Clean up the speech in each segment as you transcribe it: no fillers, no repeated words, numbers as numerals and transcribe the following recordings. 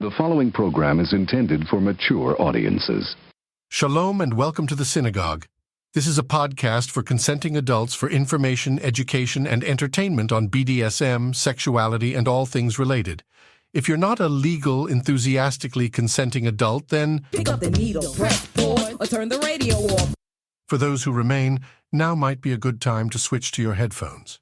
The following program is intended for mature audiences. Shalom and welcome to the SINagoguge. This is a podcast for consenting adults for information, education, and entertainment on BDSM, sexuality, and all things related. If you're not a legal, enthusiastically consenting adult, then pick up the needle, press pause, or turn the radio off. For those who remain, now might be a good time to switch to your headphones.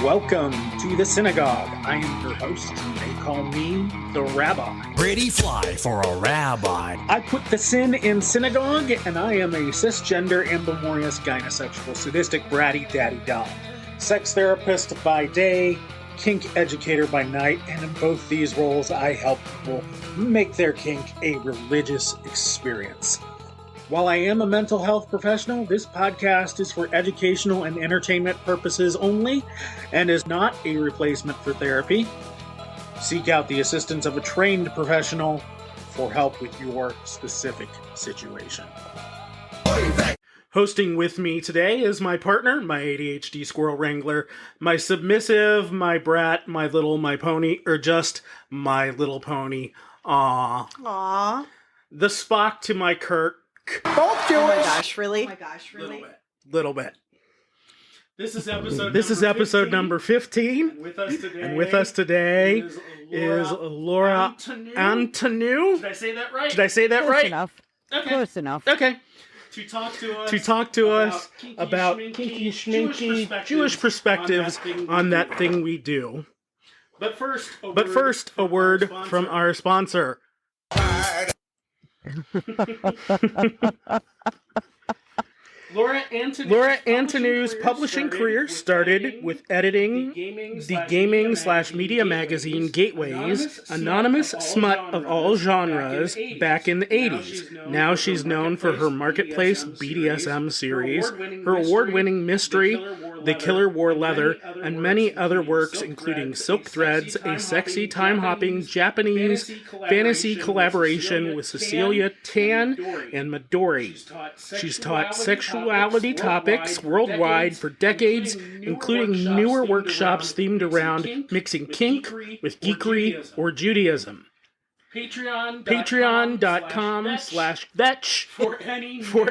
Welcome to the SINagoguge. I am your host, and they call me the Rabbi. Pretty fly for a rabbi. I put the sin in SINagogue, and I am a cisgender, ambimorous, gynesexual, sadistic, bratty, daddy doll. Sex therapist by day, kink educator by night, and in both these roles, I help people make their kink a religious experience. While I am a mental health professional, this podcast is for educational and entertainment purposes only and is not a replacement for therapy. Seek out the assistance of a trained professional for help with your specific situation. Hosting with me today is my partner, my ADHD squirrel wrangler, my submissive, my brat, my pony, or just my little pony. Aww. The Spock to my Kirk. Both Jewish. Oh my gosh, really? Little bit. This is episode number 15. And with us today is Laura Antoniou. Did I say that right? Close enough. Okay. Close enough. Okay. To talk to us about kinky, schminky, Jewish perspectives on that thing we do. But first, a word from our sponsor. Laura Antonou's publishing career started with editing the gaming/media magazine Gateways, anonymous smut of all genres, back in the 80s. Now she's known for her Marketplace BDSM series, her award-winning mystery, The Killer Wore Leather, and many other works including Silk Threads, a sexy time-hopping Japanese fantasy collaboration with Cecilia Tan and Midori. She's taught sexuality topics worldwide for decades, including newer workshops themed around mixing kink with geekery or Judaism. Patreon.com/vetch for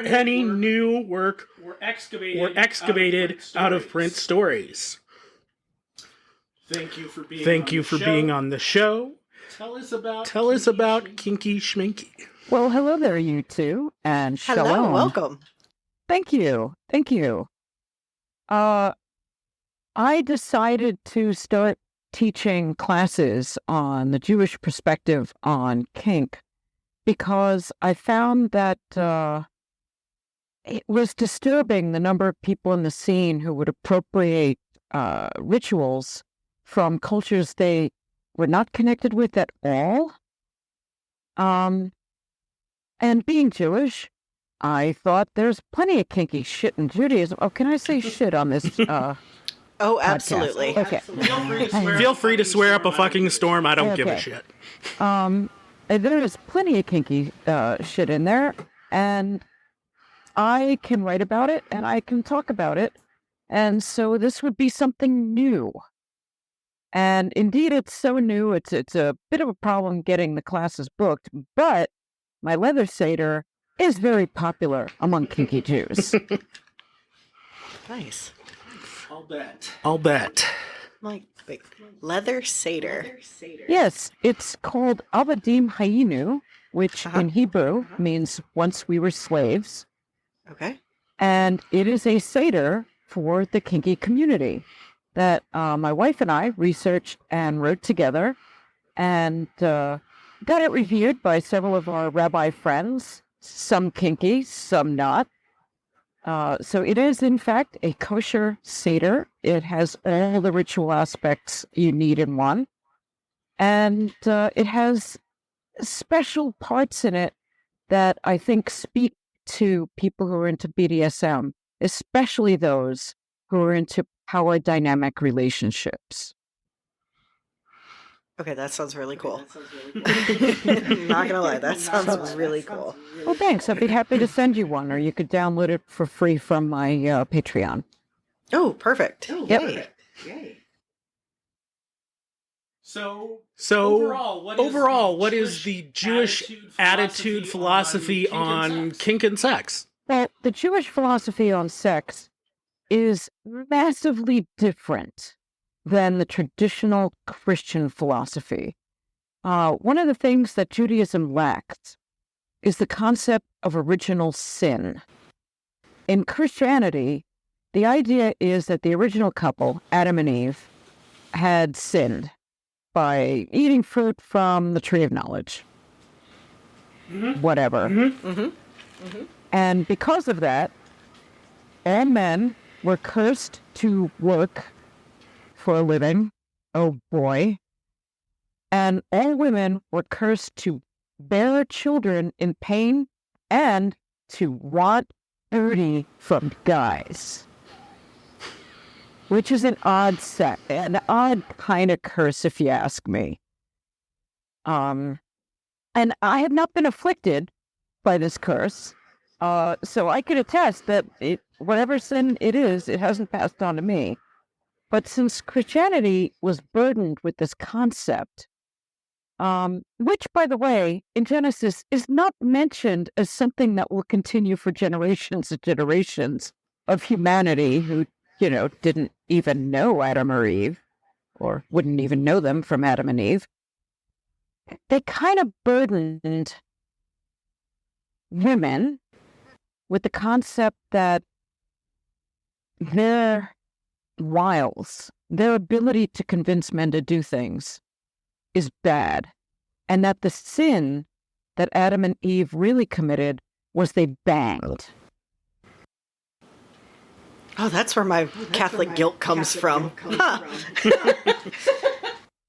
any new work or excavated out of print stories. Thank you for being on the show. Tell us about Kinky Schminky. Well, hello there, you two, and shalom. Hello, welcome. Thank you. I decided to start teaching classes on the Jewish perspective on kink because I found that it was disturbing the number of people in the scene who would appropriate rituals from cultures they were not connected with at all. And being Jewish, I thought there's plenty of kinky shit in Judaism. Oh, can I say shit on this Oh, absolutely. Podcast? Okay. Feel free to swear up a fucking storm. I don't give a shit. There's plenty of kinky shit in there, and I can write about it, and I can talk about it, and so this would be something new. And indeed, it's so new, it's a bit of a problem getting the classes booked, but my leather seder is very popular among kinky Jews. Nice. I'll bet. Like, wait, leather seder. Yes, it's called Avadim Hayinu, which in Hebrew means once we were slaves. Okay. And it is a seder for the kinky community that my wife and I researched and wrote together and got it reviewed by several of our rabbi friends, some kinky, some not. So it is, in fact, a kosher seder. It has all the ritual aspects you need in one. And it has special parts in it that I think speak to people who are into BDSM, especially those who are into power dynamic relationships. Okay, that sounds really cool. I'm not gonna lie, that sounds really cool. Well, thanks. I'd be happy to send you one, or you could download it for free from my Patreon. Oh, perfect. Yep. Yay. So overall, what is the Jewish attitude, philosophy on kink and sex? Well, the Jewish philosophy on sex is massively different than the traditional Christian philosophy. One of the things that Judaism lacks is the concept of original sin. In Christianity, the idea is that the original couple, Adam and Eve, had sinned by eating fruit from the tree of knowledge. Whatever. And because of that, all men were cursed to work for a living. Oh boy. And all women were cursed to bear children in pain and to want dirty from guys. Which is an odd kind of curse, if you ask me. And I have not been afflicted by this curse, so I could attest that whatever sin it is, it hasn't passed on to me. But since Christianity was burdened with this concept, which, by the way, in Genesis is not mentioned as something that will continue for generations and generations of humanity who, didn't even know Adam or Eve, or wouldn't even know them from Adam and Eve, they kind of burdened women with the concept that their wiles, their ability to convince men to do things is bad, and that the sin that Adam and Eve really committed was they banged. Oh, that's where my Catholic guilt comes from.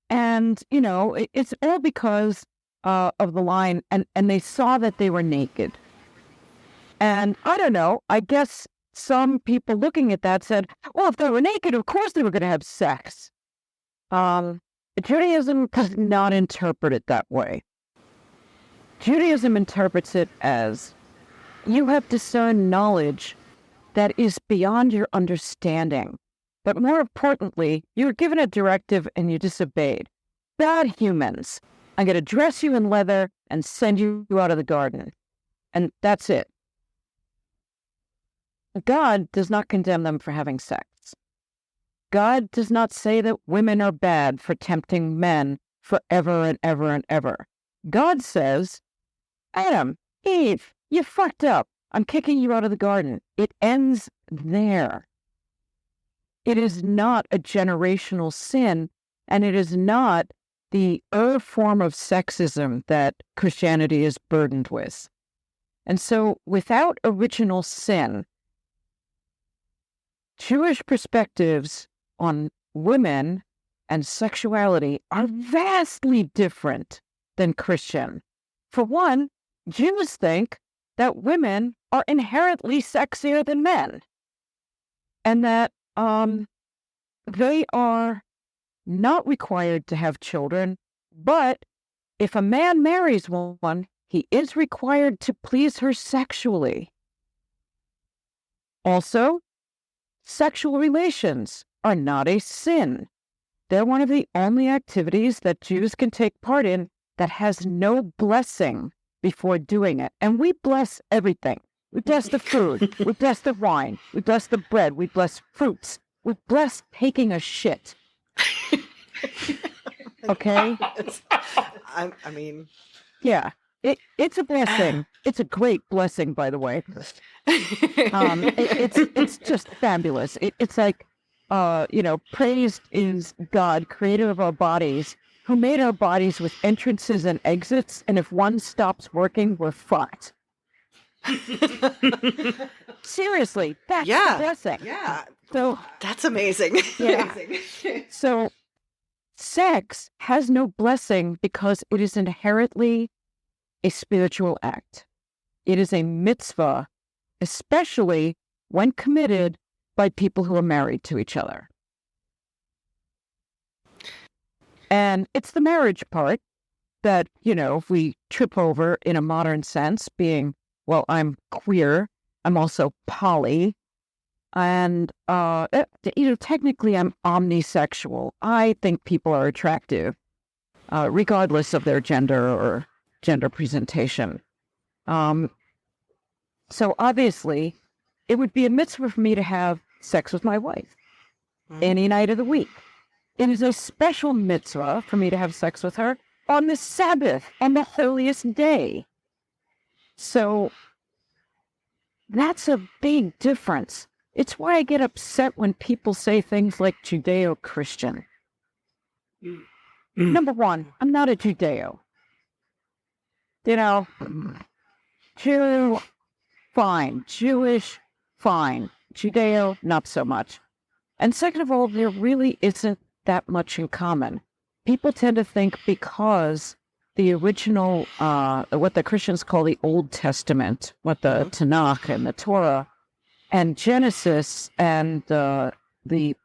And, it's all because of the line, and they saw that they were naked. And I don't know, I guess some people looking at that said, well, if they were naked, of course they were going to have sex. Judaism does not interpret it that way. Judaism interprets it as you have discerned knowledge that is beyond your understanding. But more importantly, you were given a directive and you disobeyed. Bad humans. I'm going to dress you in leather and send you out of the garden. And that's it. God does not condemn them for having sex. God does not say that women are bad for tempting men forever and ever and ever. God says, Adam, Eve, you fucked up. I'm kicking you out of the garden. It ends there. It is not a generational sin, and it is not the form of sexism that Christianity is burdened with. And so, without original sin, Jewish perspectives on women and sexuality are vastly different than Christian. For one, Jews think that women are inherently sexier than men, and that they are not required to have children, but if a man marries one, he is required to please her sexually. Also, sexual relations are not a sin. They're one of the only activities that Jews can take part in that has no blessing before doing it. And we bless everything. We bless the food. We bless the wine. We bless the bread. We bless fruits. We bless taking a shit. Okay? I mean... Yeah. It's a blessing. It's a great blessing, by the way. It's just fabulous. It's like, praised is God, creator of our bodies, who made our bodies with entrances and exits, and if one stops working, we're fucked. Seriously, that's the blessing. Yeah. So that's amazing. Yeah. So sex has no blessing because it is inherently a spiritual act. It is a mitzvah, especially when committed by people who are married to each other. And it's the marriage part that, we trip over in a modern sense, being, well, I'm queer, I'm also poly, and, technically I'm omnisexual. I think people are attractive, regardless of their gender or gender presentation. So obviously, it would be a mitzvah for me to have sex with my wife any night of the week. It is a special mitzvah for me to have sex with her on the Sabbath, on the holiest day. So that's a big difference. It's why I get upset when people say things like Judeo-Christian. Number one, I'm not a Judeo. Jew, fine. Jewish, fine. Judeo, not so much. And second of all, there really isn't that much in common. People tend to think because the original, what the Christians call the Old Testament, what the Tanakh and the Torah, and Genesis and the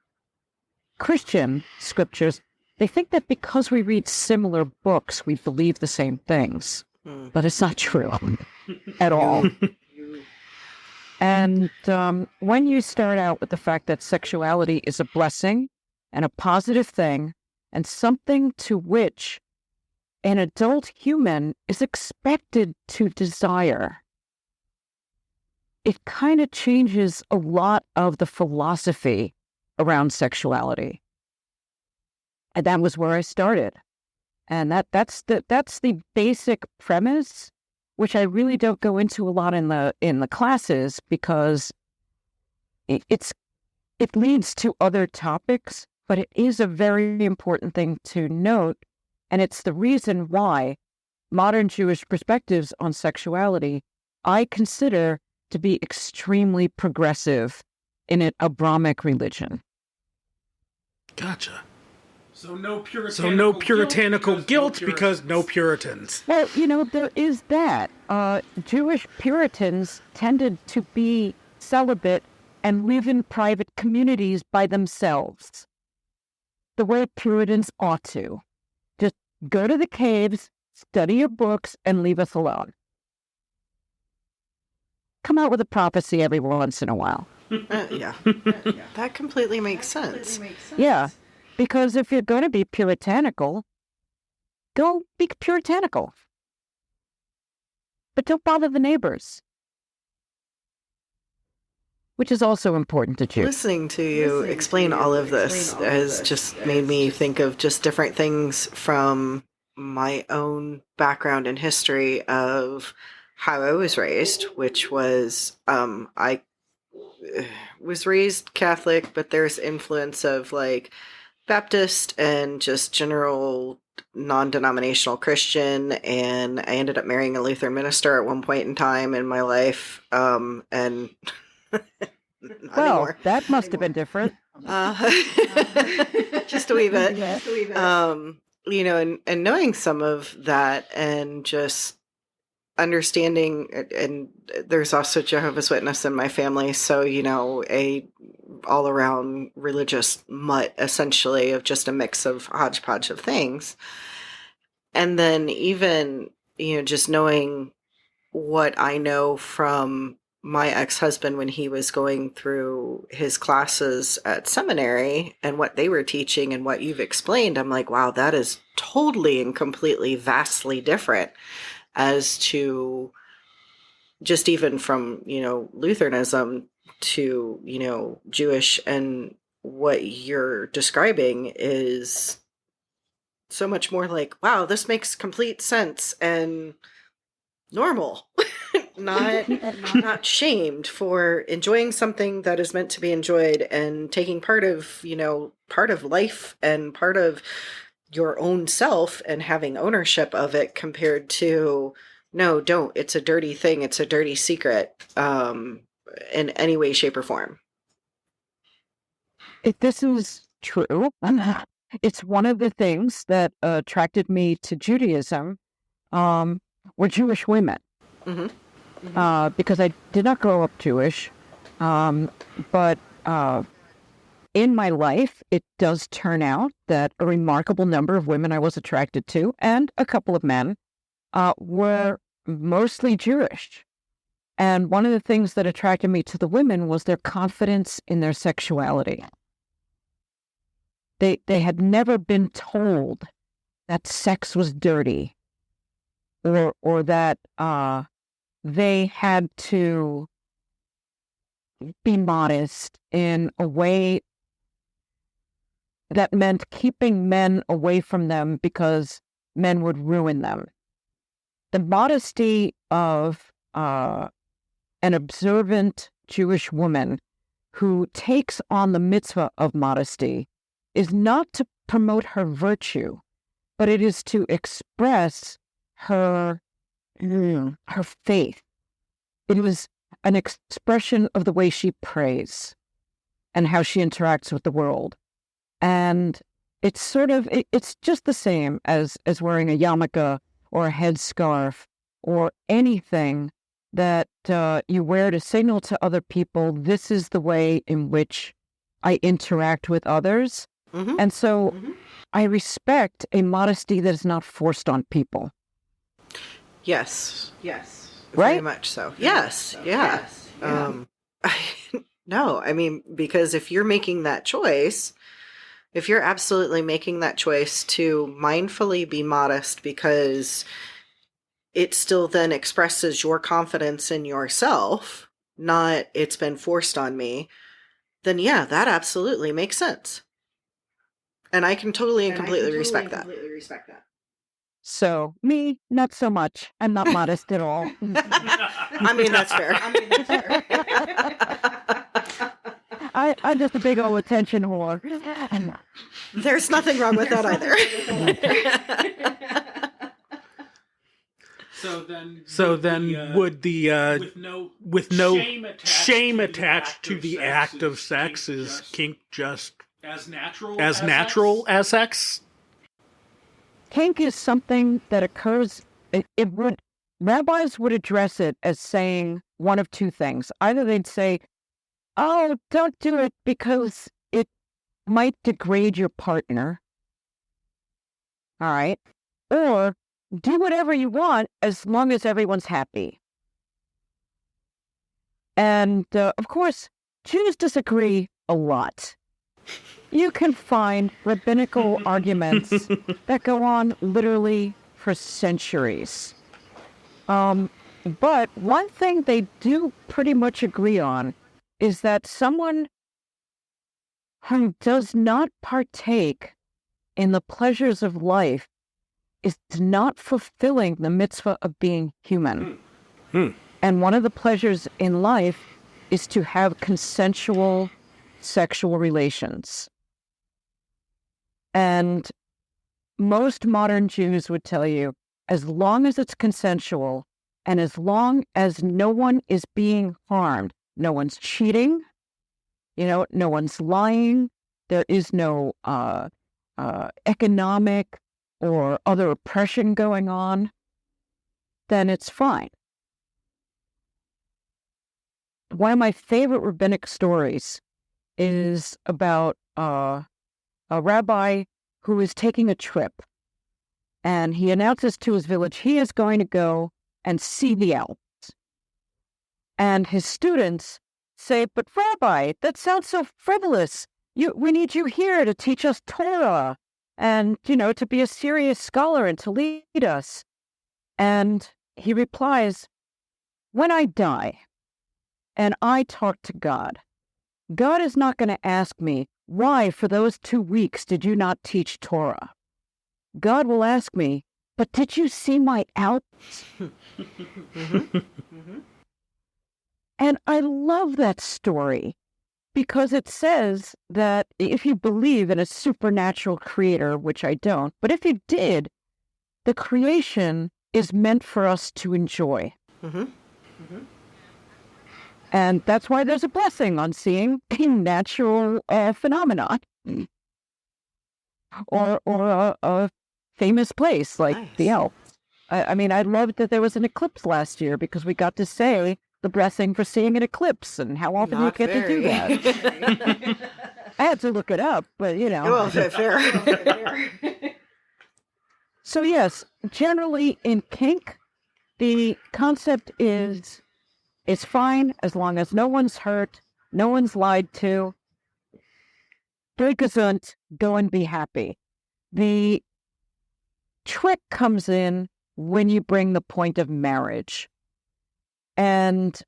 Christian scriptures, they think that because we read similar books, we believe the same things. But it's not true at all. And when you start out with the fact that sexuality is a blessing and a positive thing and something to which an adult human is expected to desire, it kind of changes a lot of the philosophy around sexuality. And that was where I started. And that's the basic premise, which I really don't go into a lot in the classes because it leads to other topics, but it is a very important thing to note, and it's the reason why modern Jewish perspectives on sexuality I consider to be extremely progressive in an Abrahamic religion. Gotcha. So no puritanical guilt because no Puritans. Well, there is that. Jewish Puritans tended to be celibate and live in private communities by themselves, the way Puritans ought to. Just go to the caves, study your books, and leave us alone. Come out with a prophecy every once in a while. Yeah. That completely makes sense. Yeah. Because if you're going to be puritanical, go be puritanical. But don't bother the neighbors. Which is also important to Jews. Listening to you explain all of this has just made me think of just different things from my own background and history of how I was raised, which was, I was raised Catholic, but there's influence of Baptist and just general non-denominational Christian, and I ended up marrying a Lutheran minister at one point in time in my life, and not anymore. That must have been different. Just a wee bit. And knowing some of that and just understanding, and there's also Jehovah's Witness in my family, so a all-around religious mutt, essentially, of just a mix of hodgepodge of things. And then even just knowing what I know from my ex-husband when he was going through his classes at seminary and what they were teaching and what you've explained, I'm like, wow, that is totally and completely vastly different as to just even from, Lutheranism to, Jewish, and what you're describing is so much more like, wow, this makes complete sense and normal. not shamed for enjoying something that is meant to be enjoyed and taking part of life and part of your own self and having ownership of it, compared to, no, don't. It's a dirty thing. It's a dirty secret, in any way, shape, or form. This is true. It's one of the things that attracted me to Judaism, were Jewish women. Because I did not grow up Jewish, but in my life, it does turn out that a remarkable number of women I was attracted to, and a couple of men, were mostly Jewish. And one of the things that attracted me to the women was their confidence in their sexuality. They had never been told that sex was dirty, or that they had to be modest in a way that meant keeping men away from them because men would ruin them. The modesty of an observant Jewish woman who takes on the mitzvah of modesty is not to promote her virtue, but it is to express her faith. It was an expression of the way she prays and how she interacts with the world. And it's sort of, it's just the same as wearing a yarmulke or a headscarf or anything that you wear to signal to other people, this is the way in which I interact with others. Mm-hmm. And so I respect a modesty that is not forced on people. Yes. Right? Very much so. Yes. Yeah. No, I mean, because if you're making that choice, if you're absolutely making that choice to mindfully be modest because it still then expresses your confidence in yourself, not it's been forced on me, then yeah, that absolutely makes sense. And I can totally and completely respect that. So, me, not so much. I'm not modest at all. I mean, that's fair. I'm just a big old attention whore. There's nothing wrong with that either. So then, would the with no shame attached to the act of sex is kink just as natural as sex? Kink is something that occurs. Rabbis would address it as saying one of two things. Either they'd say, "Oh, don't do it because it might degrade your partner." All right, or do whatever you want as long as everyone's happy. And of course, Jews disagree a lot. You can find rabbinical arguments that go on literally for centuries. But one thing they do pretty much agree on is that someone who does not partake in the pleasures of life is not fulfilling the mitzvah of being human. And one of the pleasures in life is to have consensual sexual relations. And most modern Jews would tell you, as long as it's consensual and as long as no one is being harmed, no one's cheating, no one's lying, there is no economic or other oppression going on, then it's fine. One of my favorite rabbinic stories is about a rabbi who is taking a trip, and he announces to his village he is going to go and see the Alps. And his students say, "But Rabbi, that sounds so frivolous. We need you here to teach us Torah and, to be a serious scholar and to lead us." And he replies, "When I die and I talk to God, God is not going to ask me, why for those 2 weeks did you not teach Torah? God will ask me, but did you see my Alps?" And I love that story because it says that if you believe in a supernatural creator, which I don't, but if you did, the creation is meant for us to enjoy. And that's why there's a blessing on seeing a natural phenomenon or a famous place like the Alps. I mean, I loved that there was an eclipse last year because we got to say the blessing for seeing an eclipse and how often you get to do that. I had to look it up, but Well, fair. So yes, generally in kink, the concept is it's fine as long as no one's hurt, no one's lied to. Very gesund, go and be happy. The trick comes in when you bring the point of marriage. And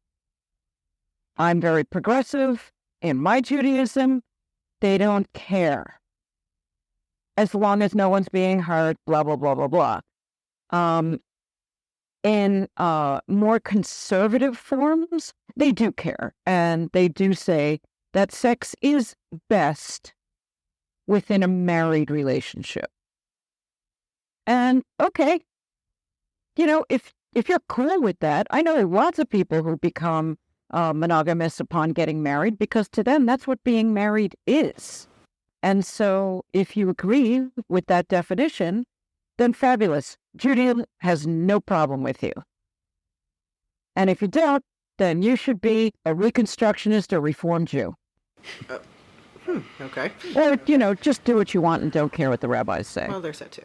I'm very progressive. In my Judaism, they don't care. As long as no one's being hurt, blah, blah, blah, blah, blah. In more conservative forms, they do care. And they do say that sex is best within a married relationship. And okay, if you're cool with that, I know lots of people who become monogamous upon getting married because to them that's what being married is. And so if you agree with that definition, then fabulous. Judaism has no problem with you. And if you don't, then you should be a Reconstructionist or Reformed Jew. Okay. Or, just do what you want and don't care what the rabbis say. Well, there's that too.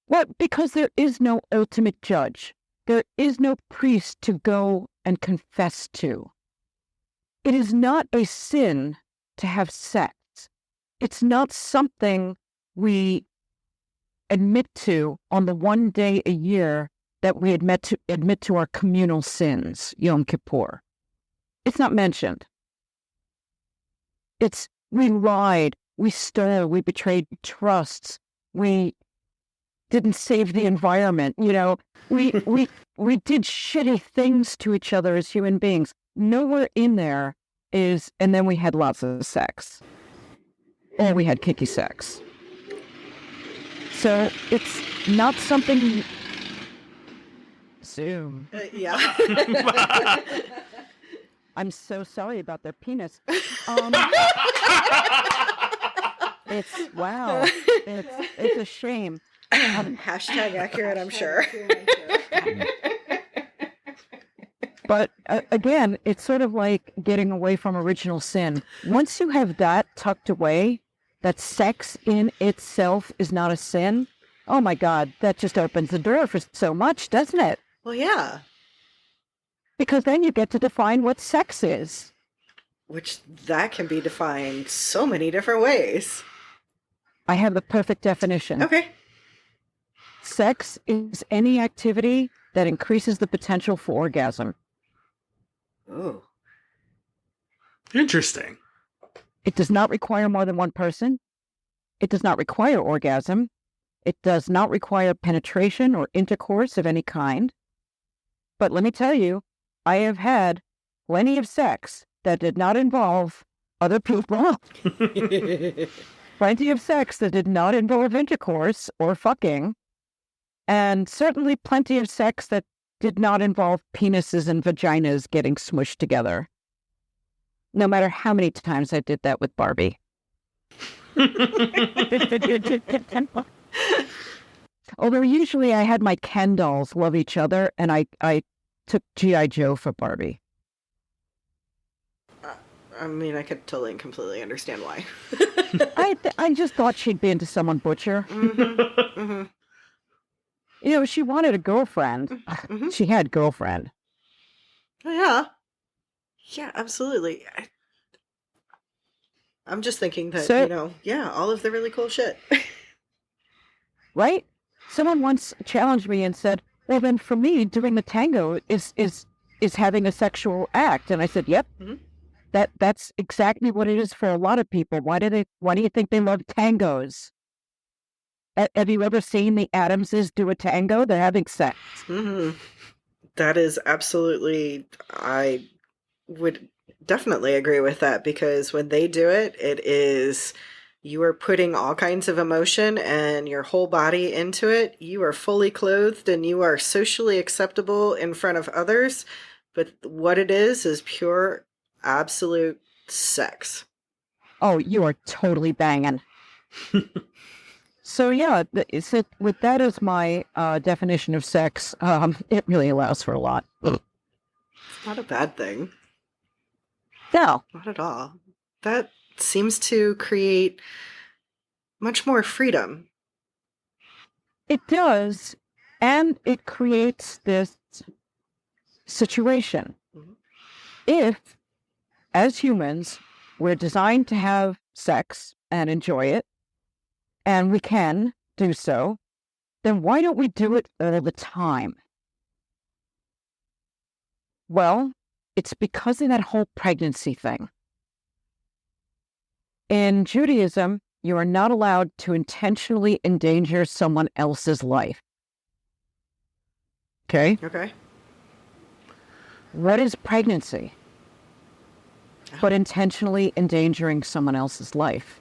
Well, because there is no ultimate judge. There is no priest to go and confess to. It is not a sin to have sex. It's not something we admit to on the one day a year that we admit to our communal sins, Yom Kippur. It's not mentioned. It's we lied, we stole, we betrayed trusts, we didn't save the environment, we did shitty things to each other as human beings. Nowhere in there is, and then we had lots of sex. Or we had kinky sex. So it's not something. Zoom. Yeah. I'm so sorry about their penis. It's wow. It's a shame. Hashtag accurate, I'm sure. But again, it's sort of like getting away from original sin. Once you have that tucked away, that sex in itself is not a sin, oh my God, that just opens the door for so much, doesn't it? Well, yeah. Because then you get to define what sex is. Which that can be defined so many different ways. I have the perfect definition. Okay. Sex is any activity that increases the potential for orgasm. Ooh. Interesting. It does not require more than one person. It does not require orgasm. It does not require penetration or intercourse of any kind. But let me tell you, I have had plenty of sex that did not involve other people. Plenty of sex that did not involve intercourse or fucking. And certainly plenty of sex that did not involve penises and vaginas getting smushed together. No matter how many times I did that with Barbie. Although usually I had my Ken dolls love each other, and I took G.I. Joe for Barbie. I mean, I could totally and completely understand why. I just thought she'd be into someone butcher. Mm-hmm. Mm-hmm. She wanted a girlfriend. Mm-hmm. She had girlfriend. Oh, yeah. Yeah, absolutely. I'm just thinking that, all of the really cool shit. Right? Someone once challenged me and said, well, then for me, doing the tango is having a sexual act. And I said, yep, that's exactly what it is for a lot of people. Why do you think they love tangos? Have you ever seen the Adamses do a tango? They're having sex. Mm-hmm. That is absolutely, I would definitely agree with that, because when they do it, it is, you are putting all kinds of emotion and your whole body into it. You are fully clothed and you are socially acceptable in front of others. But what it is pure, absolute sex. Oh, you are totally banging. So yeah, with that as my definition of sex, it really allows for a lot. It's not a bad thing. No. Not at all. That seems to create much more freedom. It does, and it creates this situation. If, as humans, we're designed to have sex and enjoy it, and we can do so, then why don't we do it all the time? Well, it's because of that whole pregnancy thing. In Judaism, you are not allowed to intentionally endanger someone else's life. Okay? Okay. What is pregnancy? But intentionally endangering someone else's life.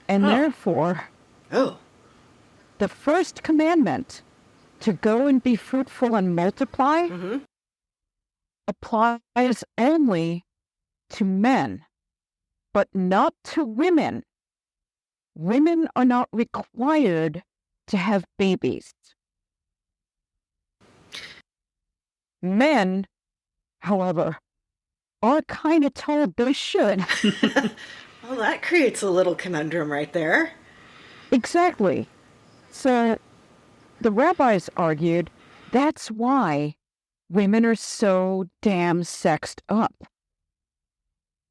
And therefore, the first commandment to go and be fruitful and multiply applies only to men, but not to women. Women are not required to have babies. Men, however, are kind of told they should. Well, that creates a little conundrum right there. Exactly. So the rabbis argued that's why women are so damn sexed up.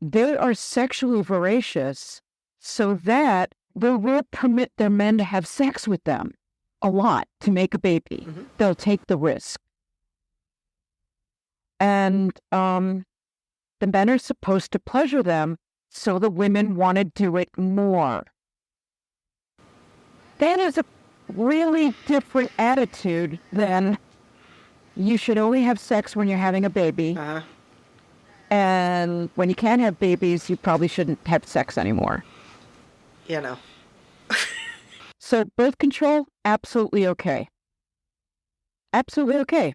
They are sexually voracious so that they will permit their men to have sex with them a lot to make a baby. They'll take the risk. And the men are supposed to pleasure them, so the women want to do it more. That is a really different attitude than you should only have sex when you're having a baby. And when you can't have babies, you probably shouldn't have sex anymore. You know. So birth control, absolutely okay. Absolutely okay.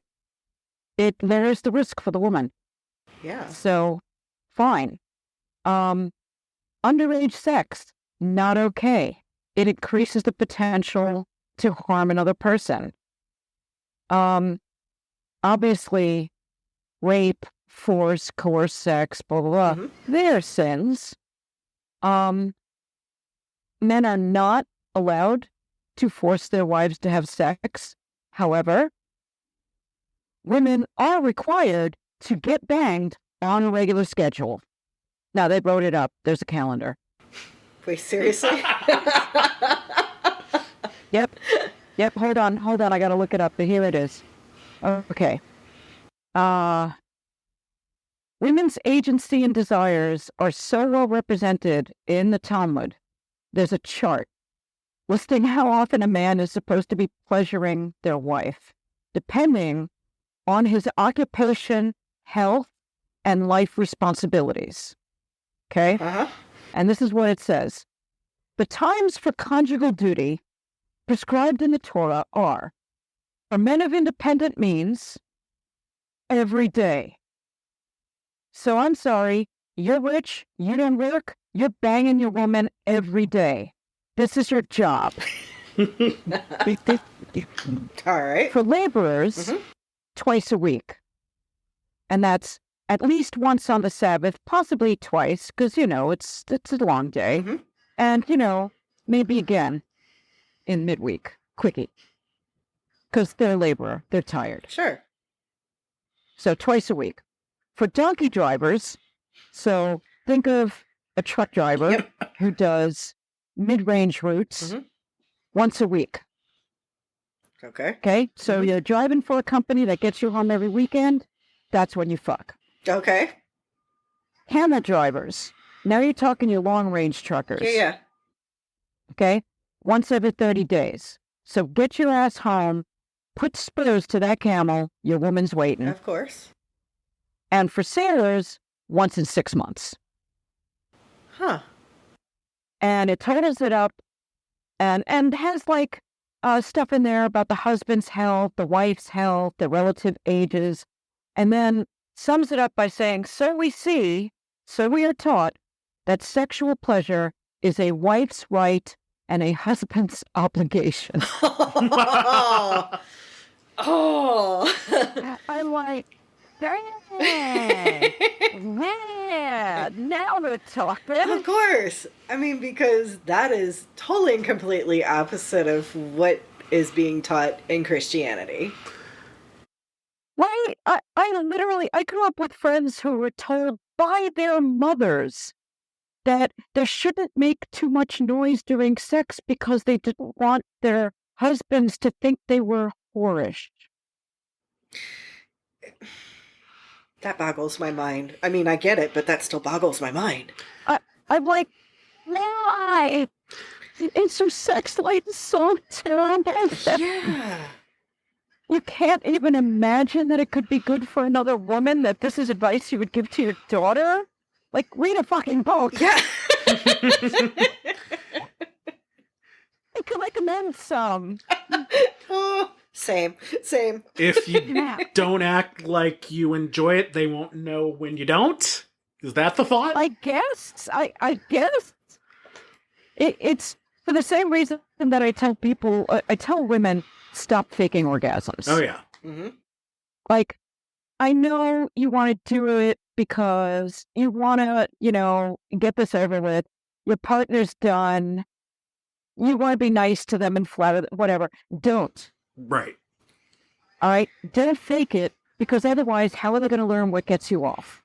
It lowers the risk for the woman. Yeah. So, fine. Underage sex, not okay. It increases the potential to harm another person. Obviously, rape, force, coerced sex, blah, blah, blah, they're sins. Men are not allowed to force their wives to have sex. However, women are required to get banged on a regular schedule. Now, they wrote it up. There's a calendar. Wait, seriously? Yep. Hold on. I got to look it up, but here it is. Okay. Women's agency and desires are so well represented in the Talmud. There's a chart listing how often a man is supposed to be pleasuring their wife, depending on his occupation, health, and life responsibilities. Okay? And this is what it says. The times for conjugal duty prescribed in the Torah are, for men of independent means, every day. So I'm sorry, you're rich, you don't work, you're banging your woman every day. This is your job. All right. For laborers, twice a week. And that's at least once on the Sabbath, possibly twice, because, it's a long day. And, maybe again in midweek, quickie. Because they're a laborer, they're tired. Sure. So twice a week. For donkey drivers, so think of a truck driver who does mid-range routes once a week. Okay? So you're driving for a company that gets you home every weekend, that's when you fuck. Okay. Camel drivers, now you're talking your long-range truckers. Yeah. Okay? Once every 30 days. So get your ass home, put spurs to that camel, your woman's waiting. Of course. And for sailors, once in 6 months. And it totals it up and has stuff in there about the husband's health, the wife's health, the relative ages, and then sums it up by saying, so we are taught that sexual pleasure is a wife's right and a husband's obligation. I'm like, damn, Yeah, now we're talking. Of course. I mean, because that is totally and completely opposite of what is being taught in Christianity. Right? I grew up with friends who were told by their mothers that they shouldn't make too much noise during sex because they didn't want their husbands to think they were whorish. That boggles my mind. I mean, I get it, but that still boggles my mind. I'm like, why? It's so sex-like, so terrible. Yeah. You can't even imagine that it could be good for another woman, that this is advice you would give to your daughter? Like, read a fucking book. Yeah. I could recommend some. Oh, same. If you don't act like you enjoy it, they won't know when you don't. Is that the thought? I guess. I guess. It's for the same reason that I tell people, I tell women, stop faking orgasms. Oh, yeah. Mm-hmm. Like, I know you want to do it because you want to, get this over with. Your partner's done. You want to be nice to them and flatter them, whatever. Don't. Right. All right? Don't fake it, because otherwise, how are they going to learn what gets you off?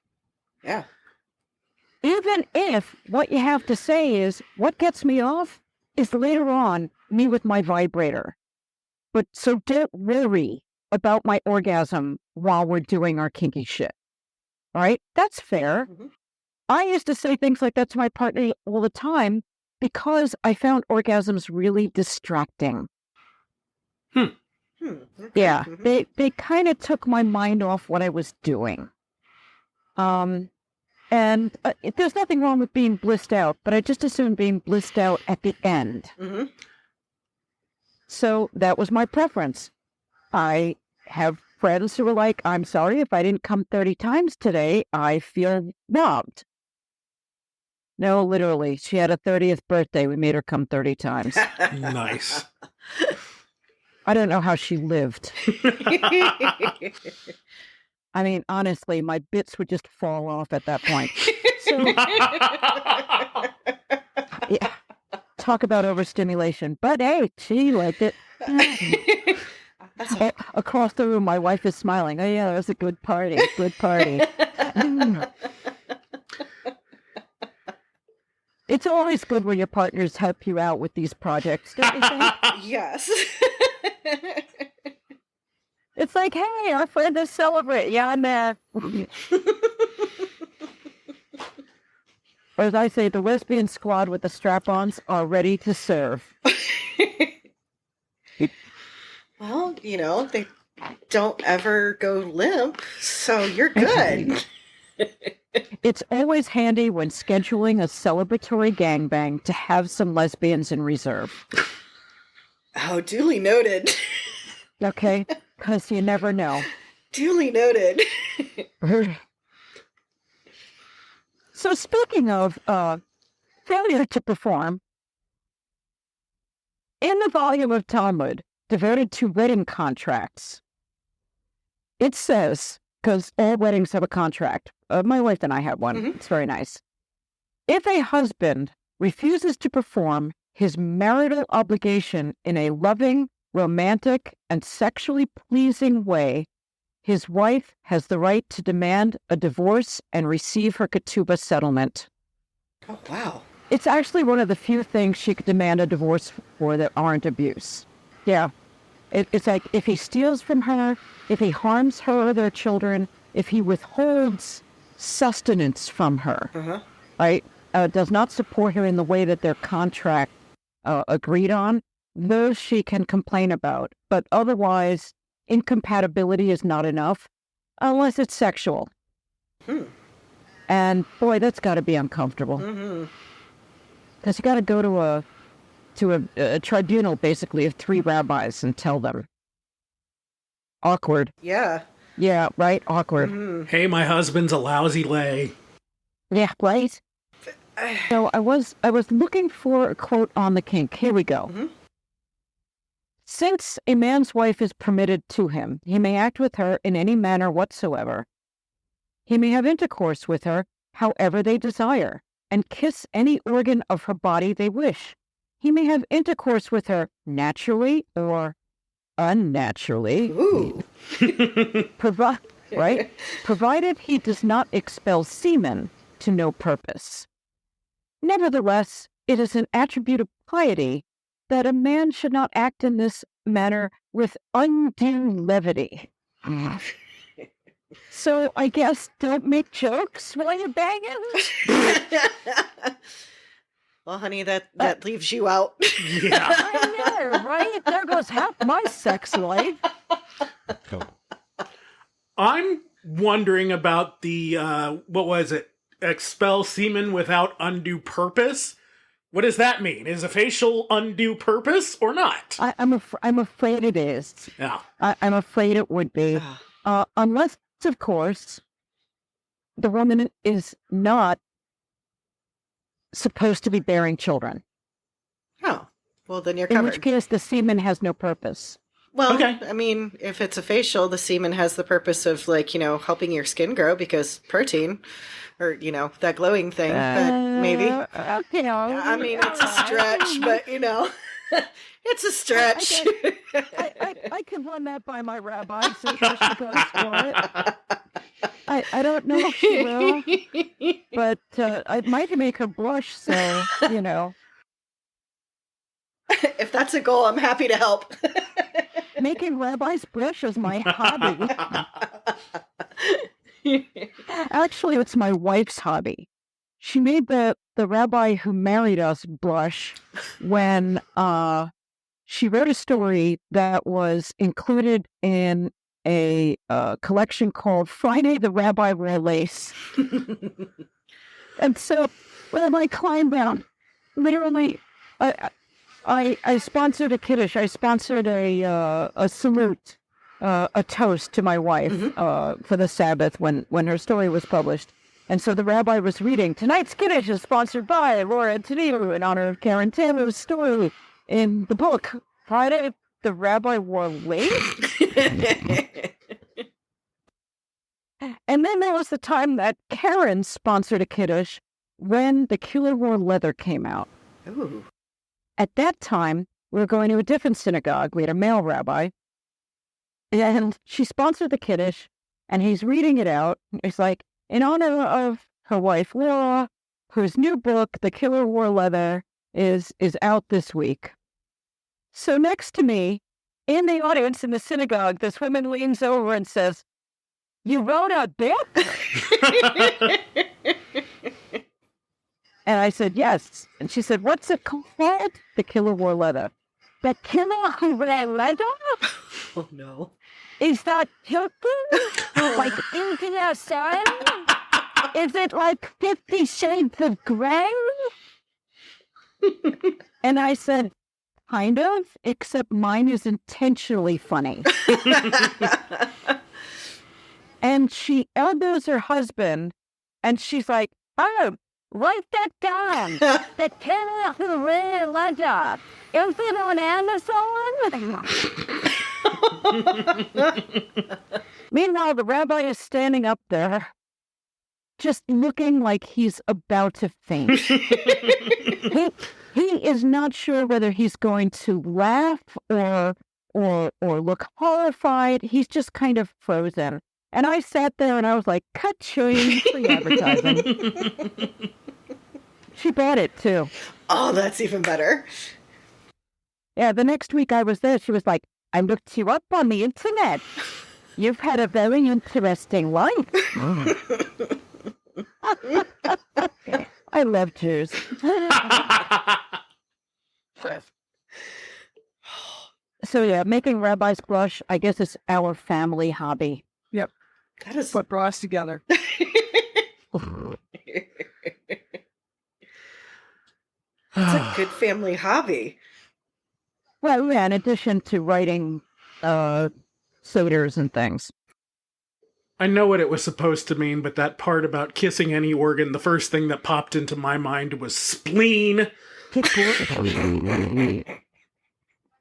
Yeah. Even if what you have to say is, what gets me off is later on me with my vibrator. But so don't worry about my orgasm while we're doing our kinky shit. All right? That's fair. Mm-hmm. I used to say things like that to my partner all the time because I found orgasms really distracting. Okay. Yeah, Mm-hmm. they kind of took my mind off what I was doing. And there's nothing wrong with being blissed out, but I just assumed being blissed out at the end. Mm-hmm. So that was my preference. I have friends who were like, I'm sorry, if I didn't come 30 times today, I feel robbed. No, literally. She had a 30th birthday. We made her come 30 times. Nice. I don't know how she lived. I mean, honestly, my bits would just fall off at that point. So, yeah, talk about overstimulation. But hey, she liked it. Across the room, my wife is smiling. Oh, yeah, it was a good party. Good party. It's always good when your partners help you out with these projects, don't you think? Yes. It's like, hey, our friend is celebrate. Yeah, I'm there. Or as I say, the lesbian squad with the strap-ons are ready to serve. Well, they don't ever go limp, so you're good. It's always handy when scheduling a celebratory gangbang to have some lesbians in reserve. Oh, duly noted. Okay? Because you never know. Duly noted. So speaking of failure to perform, in the volume of Talmud devoted to wedding contracts, it says, because all weddings have a contract. My wife and I have one. Mm-hmm. It's very nice. If a husband refuses to perform his marital obligation in a loving, romantic, and sexually pleasing way, his wife has the right to demand a divorce and receive her ketubah settlement. Oh, wow. It's actually one of the few things she could demand a divorce for that aren't abuse. Yeah. It's like if he steals from her, if he harms her or their children, if he withholds sustenance from her, right, does not support her in the way that their contract agreed on, those she can complain about. But otherwise, incompatibility is not enough unless it's sexual. And boy, that's got to be uncomfortable. Because you got to go to a tribunal, basically, of 3 rabbis and tell them. Awkward. Yeah. Yeah, right? Awkward. Hey, my husband's a lousy lay. Yeah, right? So I was looking for a quote on the kink. Here we go. Since a man's wife is permitted to him, he may act with her in any manner whatsoever. He may have intercourse with her however they desire, and kiss any organ of her body they wish. He may have intercourse with her naturally or unnaturally. Ooh. Provided he does not expel semen to no purpose. Nevertheless, it is an attribute of piety that a man should not act in this manner with undue levity. So I guess don't make jokes while you're banging? Well, honey, that leaves you out. Yeah. I know, right? There goes half my sex life. I'm wondering about the, what was it? Expel semen without undue purpose? What does that mean? Is a facial undue purpose or not? I'm afraid it is. Yeah. I'm afraid it would be. Unless, of course, the woman is not supposed to be bearing children. Oh, well, then you're covered. In which case, the semen has no purpose. Well, Okay. I mean, if it's a facial, the semen has the purpose of, like, helping your skin grow because protein, or, that glowing thing, but maybe. Okay. I mean, it's a stretch, but, it's a stretch. I can run that by my rabbi, so she goes for it. I don't know if she will, but I might make her blush, so, If that's a goal, I'm happy to help. Making rabbis blush is my hobby. Actually, it's my wife's hobby. She made the rabbi who married us blush when she wrote a story that was included in a collection called Friday the Rabbi Wore Lace. And so when I climbed down, literally, I sponsored a kiddush. I sponsored a salute, a toast to my wife for the Sabbath when her story was published. And so the rabbi was reading, tonight's kiddush is sponsored by Laura Antoniou in honor of Karen Taylor's story in the book, Friday the Rabbi Wore Lace. And then there was the time that Karen sponsored a kiddush when The Killer Wore Leather came out. Ooh. At that time, we were going to a different synagogue. We had a male rabbi. And she sponsored the kiddush, and he's reading it out. It's like, in honor of her wife, Laura, whose new book, The Killer Wore Leather, is out this week. So next to me, in the audience in the synagogue, this woman leans over and says, "You wrote a book?" And I said, "Yes." And she said, "What's it called?" "The Killer Wore Leather." "The Killer Who Wore Leather?" Oh, no. "Is that Turkey? Like India Sun? Is it like 50 Shades of Grey?" And I said, "Kind of, except mine is intentionally funny." And she elbows her husband, and she's like, "Oh, write that down. The Killer Who Wore Leather. Is it on Amazon?" Meanwhile, the rabbi is standing up there, just looking like he's about to faint. He is not sure whether he's going to laugh or look horrified. He's just kind of frozen. And I sat there and I was like, "Ka-ching, free advertising." She bought it too. Oh, that's even better. Yeah, the next week I was there, she was like, "I looked you up on the internet. You've had a very interesting life." I love Jews. So yeah, making rabbis blush, I guess, is our family hobby. Yep. That is What brought us together. That's a good family hobby. Well, yeah, in addition to writing soders and things. I know what it was supposed to mean, but that part about kissing any organ, the first thing that popped into my mind was spleen.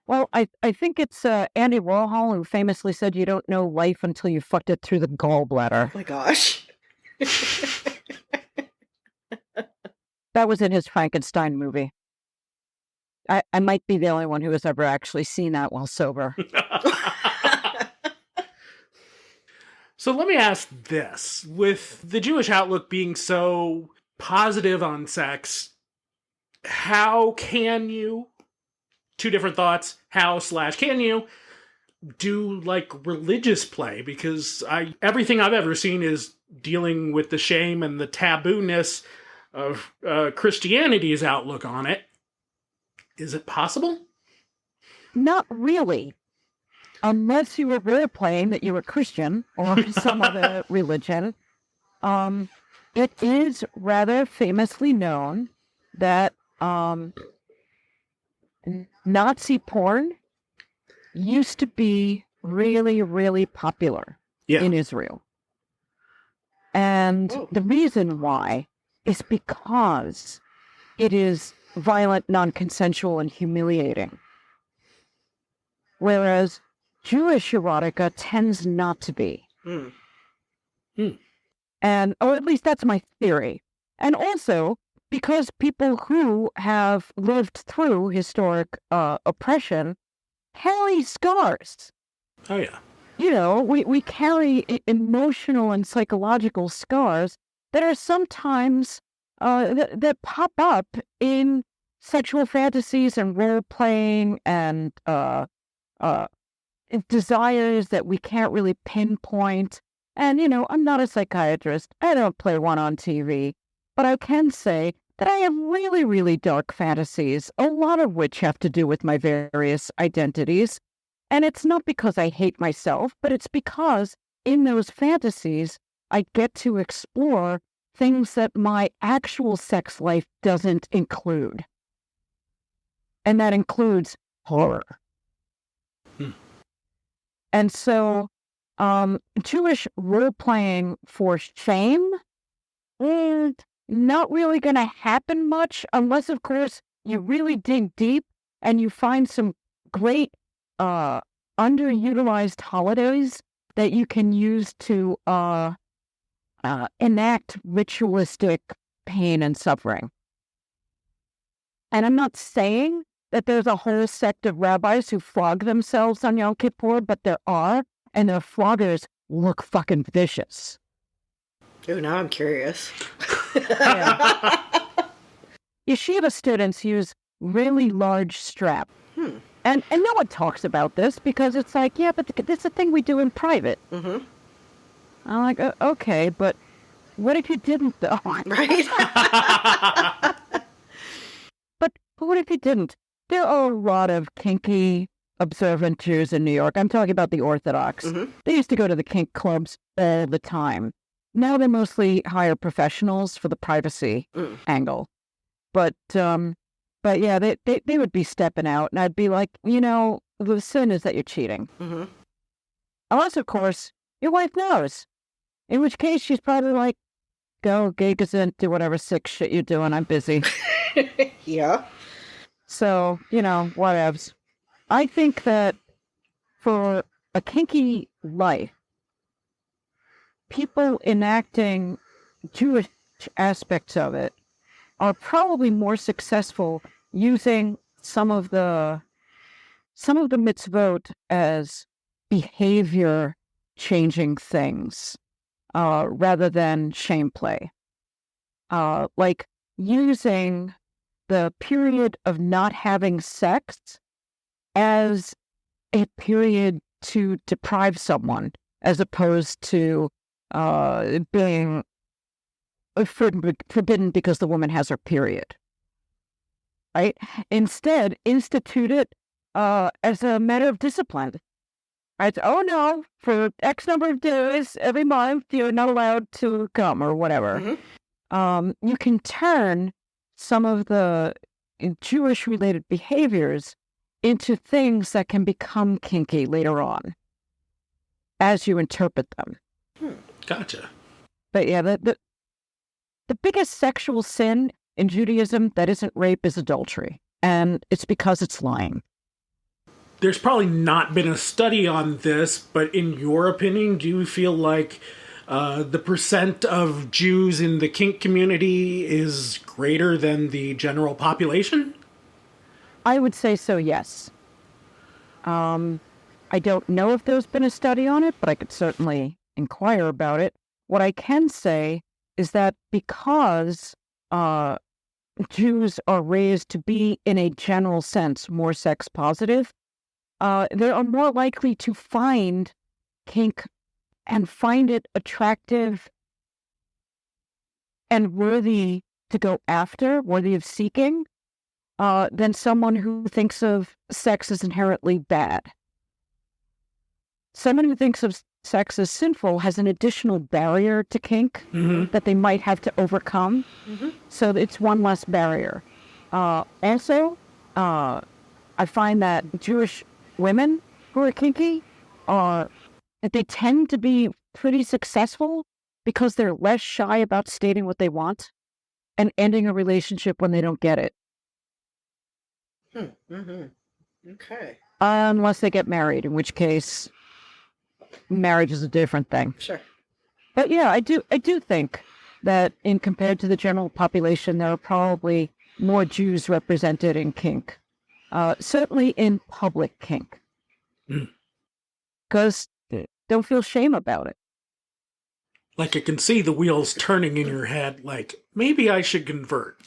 Well, I think it's Andy Warhol who famously said you don't know life until you fucked it through the gallbladder. Oh my gosh. That was in his Frankenstein movie. I might be the only one who has ever actually seen that while sober. So let me ask this. With the Jewish outlook being so positive on sex, how can you, two different thoughts, how/can you do like religious play? Because everything I've ever seen is dealing with the shame and the taboo-ness of Christianity's outlook on it. Is it possible? Not really. Unless you were role-playing that you were Christian or some other religion. It is rather famously known that Nazi porn used to be really, really popular in Israel. And the reason why is because it is violent, non-consensual, and humiliating. Whereas Jewish erotica tends not to be. And, or at least that's my theory. And also, because people who have lived through historic oppression carry scars. Oh, yeah. You know, we carry emotional and psychological scars that are sometimes, that pop up in sexual fantasies and role-playing and desires that we can't really pinpoint. And, you know, I'm not a psychiatrist. I don't play one on TV. But I can say that I have really, really dark fantasies, a lot of which have to do with my various identities. And it's not because I hate myself, but it's because in those fantasies, I get to explore things that my actual sex life doesn't include. And that includes horror. And so Jewish role-playing for shame is not really going to happen much unless, of course, you really dig deep and you find some great underutilized holidays that you can use to enact ritualistic pain and suffering. And I'm not saying that there's a whole sect of rabbis who flog themselves on Yom Kippur, but there are, and their floggers look fucking vicious. Oh, now I'm curious. Yeshiva students use really large straps. And no one talks about this because it's like, yeah, but it's a thing we do in private. I'm like, okay, but what if you didn't, though? Right? But what if you didn't? There are a lot of kinky observant Jews in New York. I'm talking about the Orthodox. They used to go to the kink clubs all the time. Now they mostly hire professionals for the privacy angle. But yeah, they would be stepping out, and I'd be like, you know, the sin is that you're cheating. Unless, of course, your wife knows. In which case, she's probably like, go, gig isn't, do whatever sick shit you're doing, I'm busy. Yeah. So, you know, whatevs. I think that for a kinky life, people enacting Jewish aspects of it are probably more successful using some of the mitzvot as behavior changing things rather than shame play. Like using the period of not having sex as a period to deprive someone, as opposed to being forbidden because the woman has her period. Right? Instead, institute it as a matter of discipline. Right? Oh no, for X number of days every month you're not allowed to come or whatever. You can turn some of the Jewish-related behaviors into things that can become kinky later on as you interpret them. Gotcha. But yeah, the biggest sexual sin in Judaism that isn't rape is adultery. And it's because it's lying. There's probably not been a study on this, but in your opinion, do you feel like the percent of Jews in the kink community is greater than the general population? I would say so, yes. I don't know if there's been a study on it, but I could certainly inquire about it. What I can say is that because Jews are raised to be, in a general sense, more sex positive, they are more likely to find kink and find it attractive and worthy to go after, worthy of seeking, than someone who thinks of sex as inherently bad. Someone who thinks of sex as sinful has an additional barrier to kink that they might have to overcome. So it's one less barrier. Also, I find that Jewish women who are kinky that they tend to be pretty successful because they're less shy about stating what they want and ending a relationship when they don't get it. Okay. Unless they get married, in which case marriage is a different thing. Sure. But yeah, I do think that in compared to the general population, there are probably more Jews represented in kink. Certainly in public kink. Because don't feel shame about it. Like, I can see the wheels turning in your head, like, maybe I should convert.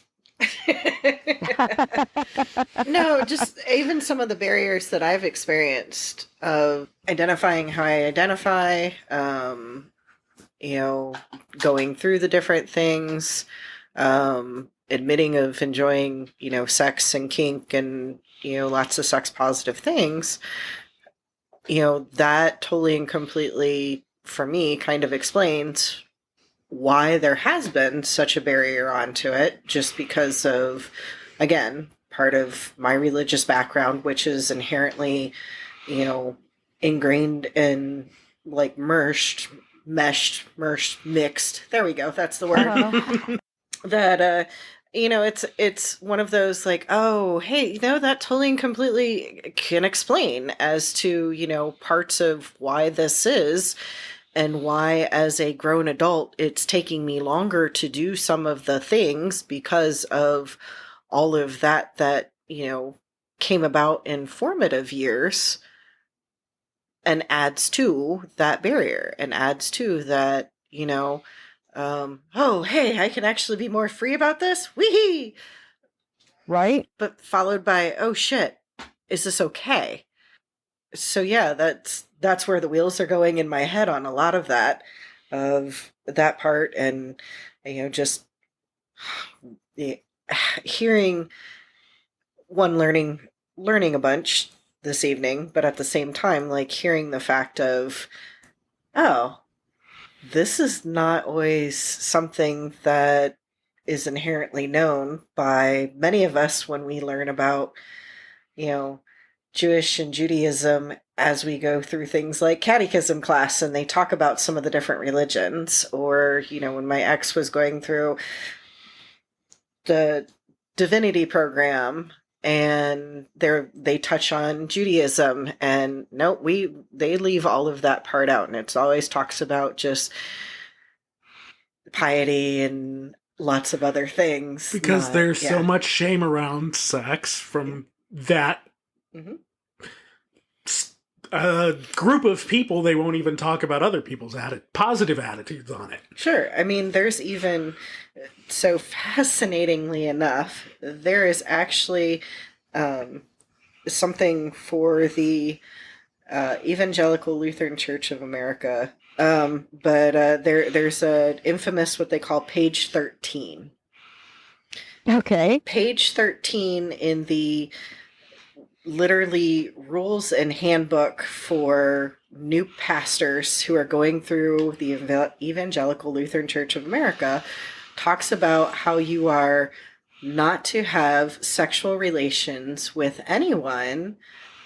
No, just even some of the barriers that I've experienced of identifying how I identify, going through the different things, admitting of enjoying, sex and kink and, lots of sex positive things, that totally and completely, for me, kind of explains why there has been such a barrier onto it, just because of, again, part of my religious background, which is inherently, ingrained and like mixed. There we go. That's the word. That, it's one of those like, oh, hey, that totally and completely can explain as to, parts of why this is. And why, as a grown adult, it's taking me longer to do some of the things because of all of that came about in formative years, and adds to that barrier and adds to that, oh, hey, I can actually be more free about this. Wee! Right? But followed by, oh shit, is this okay? So yeah, that's where the wheels are going in my head on a lot of that part. And, just hearing learning a bunch this evening, but at the same time, like hearing the fact of, oh, this is not always something that is inherently known by many of us when we learn about, Jewish and Judaism as we go through things like catechism class and they talk about some of the different religions, or, when my ex was going through the divinity program and they touch on Judaism, and no, they leave all of that part out, and it always talks about just piety and lots of other things. Because there's so much shame around sex from that group of people. They won't even talk about other people's positive attitudes on it. Sure. I mean, there's even, so fascinatingly enough, there is actually something for the Evangelical Lutheran Church of America, but there's an infamous what they call page 13. Okay. Page 13 in the literally rules and handbook for new pastors who are going through the Evangelical Lutheran Church of America talks about how you are not to have sexual relations with anyone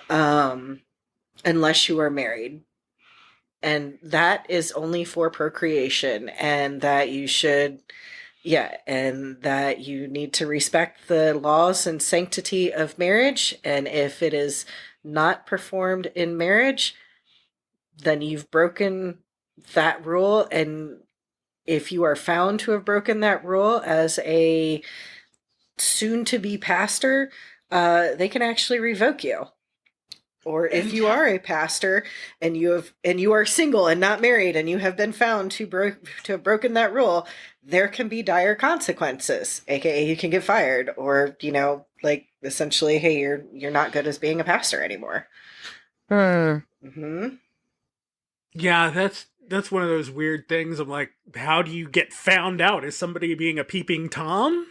unless you are married. And that is only for procreation, and that you should, and that you need to respect the laws and sanctity of marriage. And if it is not performed in marriage, then you've broken that rule, and if you are found to have broken that rule as a soon-to-be pastor, they can actually revoke you. Or if you are a pastor and you are single and not married and you have been found to have broken that rule, there can be dire consequences. AKA, you can get fired, or like essentially, hey, you're not good as being a pastor anymore. Mm-hmm. Yeah, that's one of those weird things. I'm like, how do you get found out? Is somebody being a peeping Tom?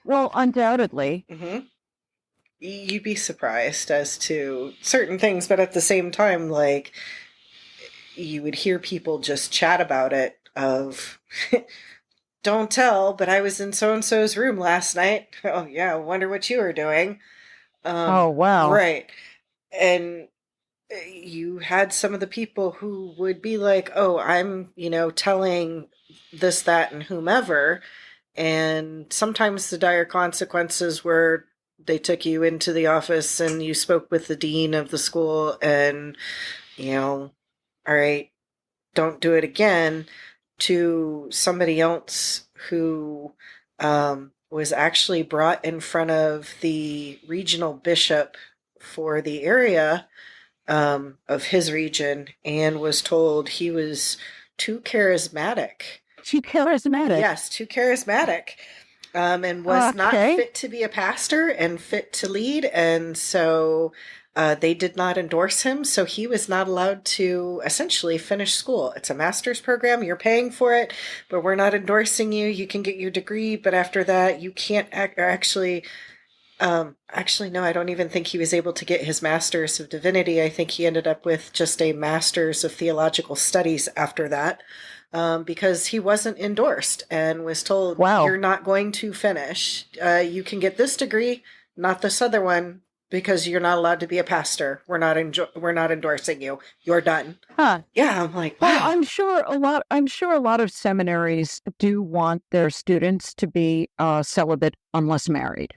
Well, undoubtedly. Mm-hmm. You'd be surprised as to certain things, but at the same time, like, you would hear people just chat about it of, don't tell, but I was in so-and-so's room last night. Oh, yeah, I wonder what you were doing. Oh, wow. Right. And you had some of the people who would be like, oh, I'm, telling this, that, and whomever. And sometimes the dire consequences were they took you into the office and you spoke with the dean of the school and, all right, don't do it again, to somebody else who was actually brought in front of the regional bishop for the area of his region and was told he was too charismatic. Too charismatic? Yes, too charismatic. And was not fit to be a pastor and fit to lead. And so they did not endorse him. So he was not allowed to essentially finish school. It's a master's program. You're paying for it, but we're not endorsing you. You can get your degree, but after that, you can't actually, no, I don't even think he was able to get his master's of divinity. I think he ended up with just a master's of theological studies after that. Because he wasn't endorsed and was told, you're not going to finish. You can get this degree, not this other one, because you're not allowed to be a pastor. We're not endorsing you. You're done. Huh. Yeah, I'm like, wow. Well, I'm sure a lot of seminaries do want their students to be celibate unless married,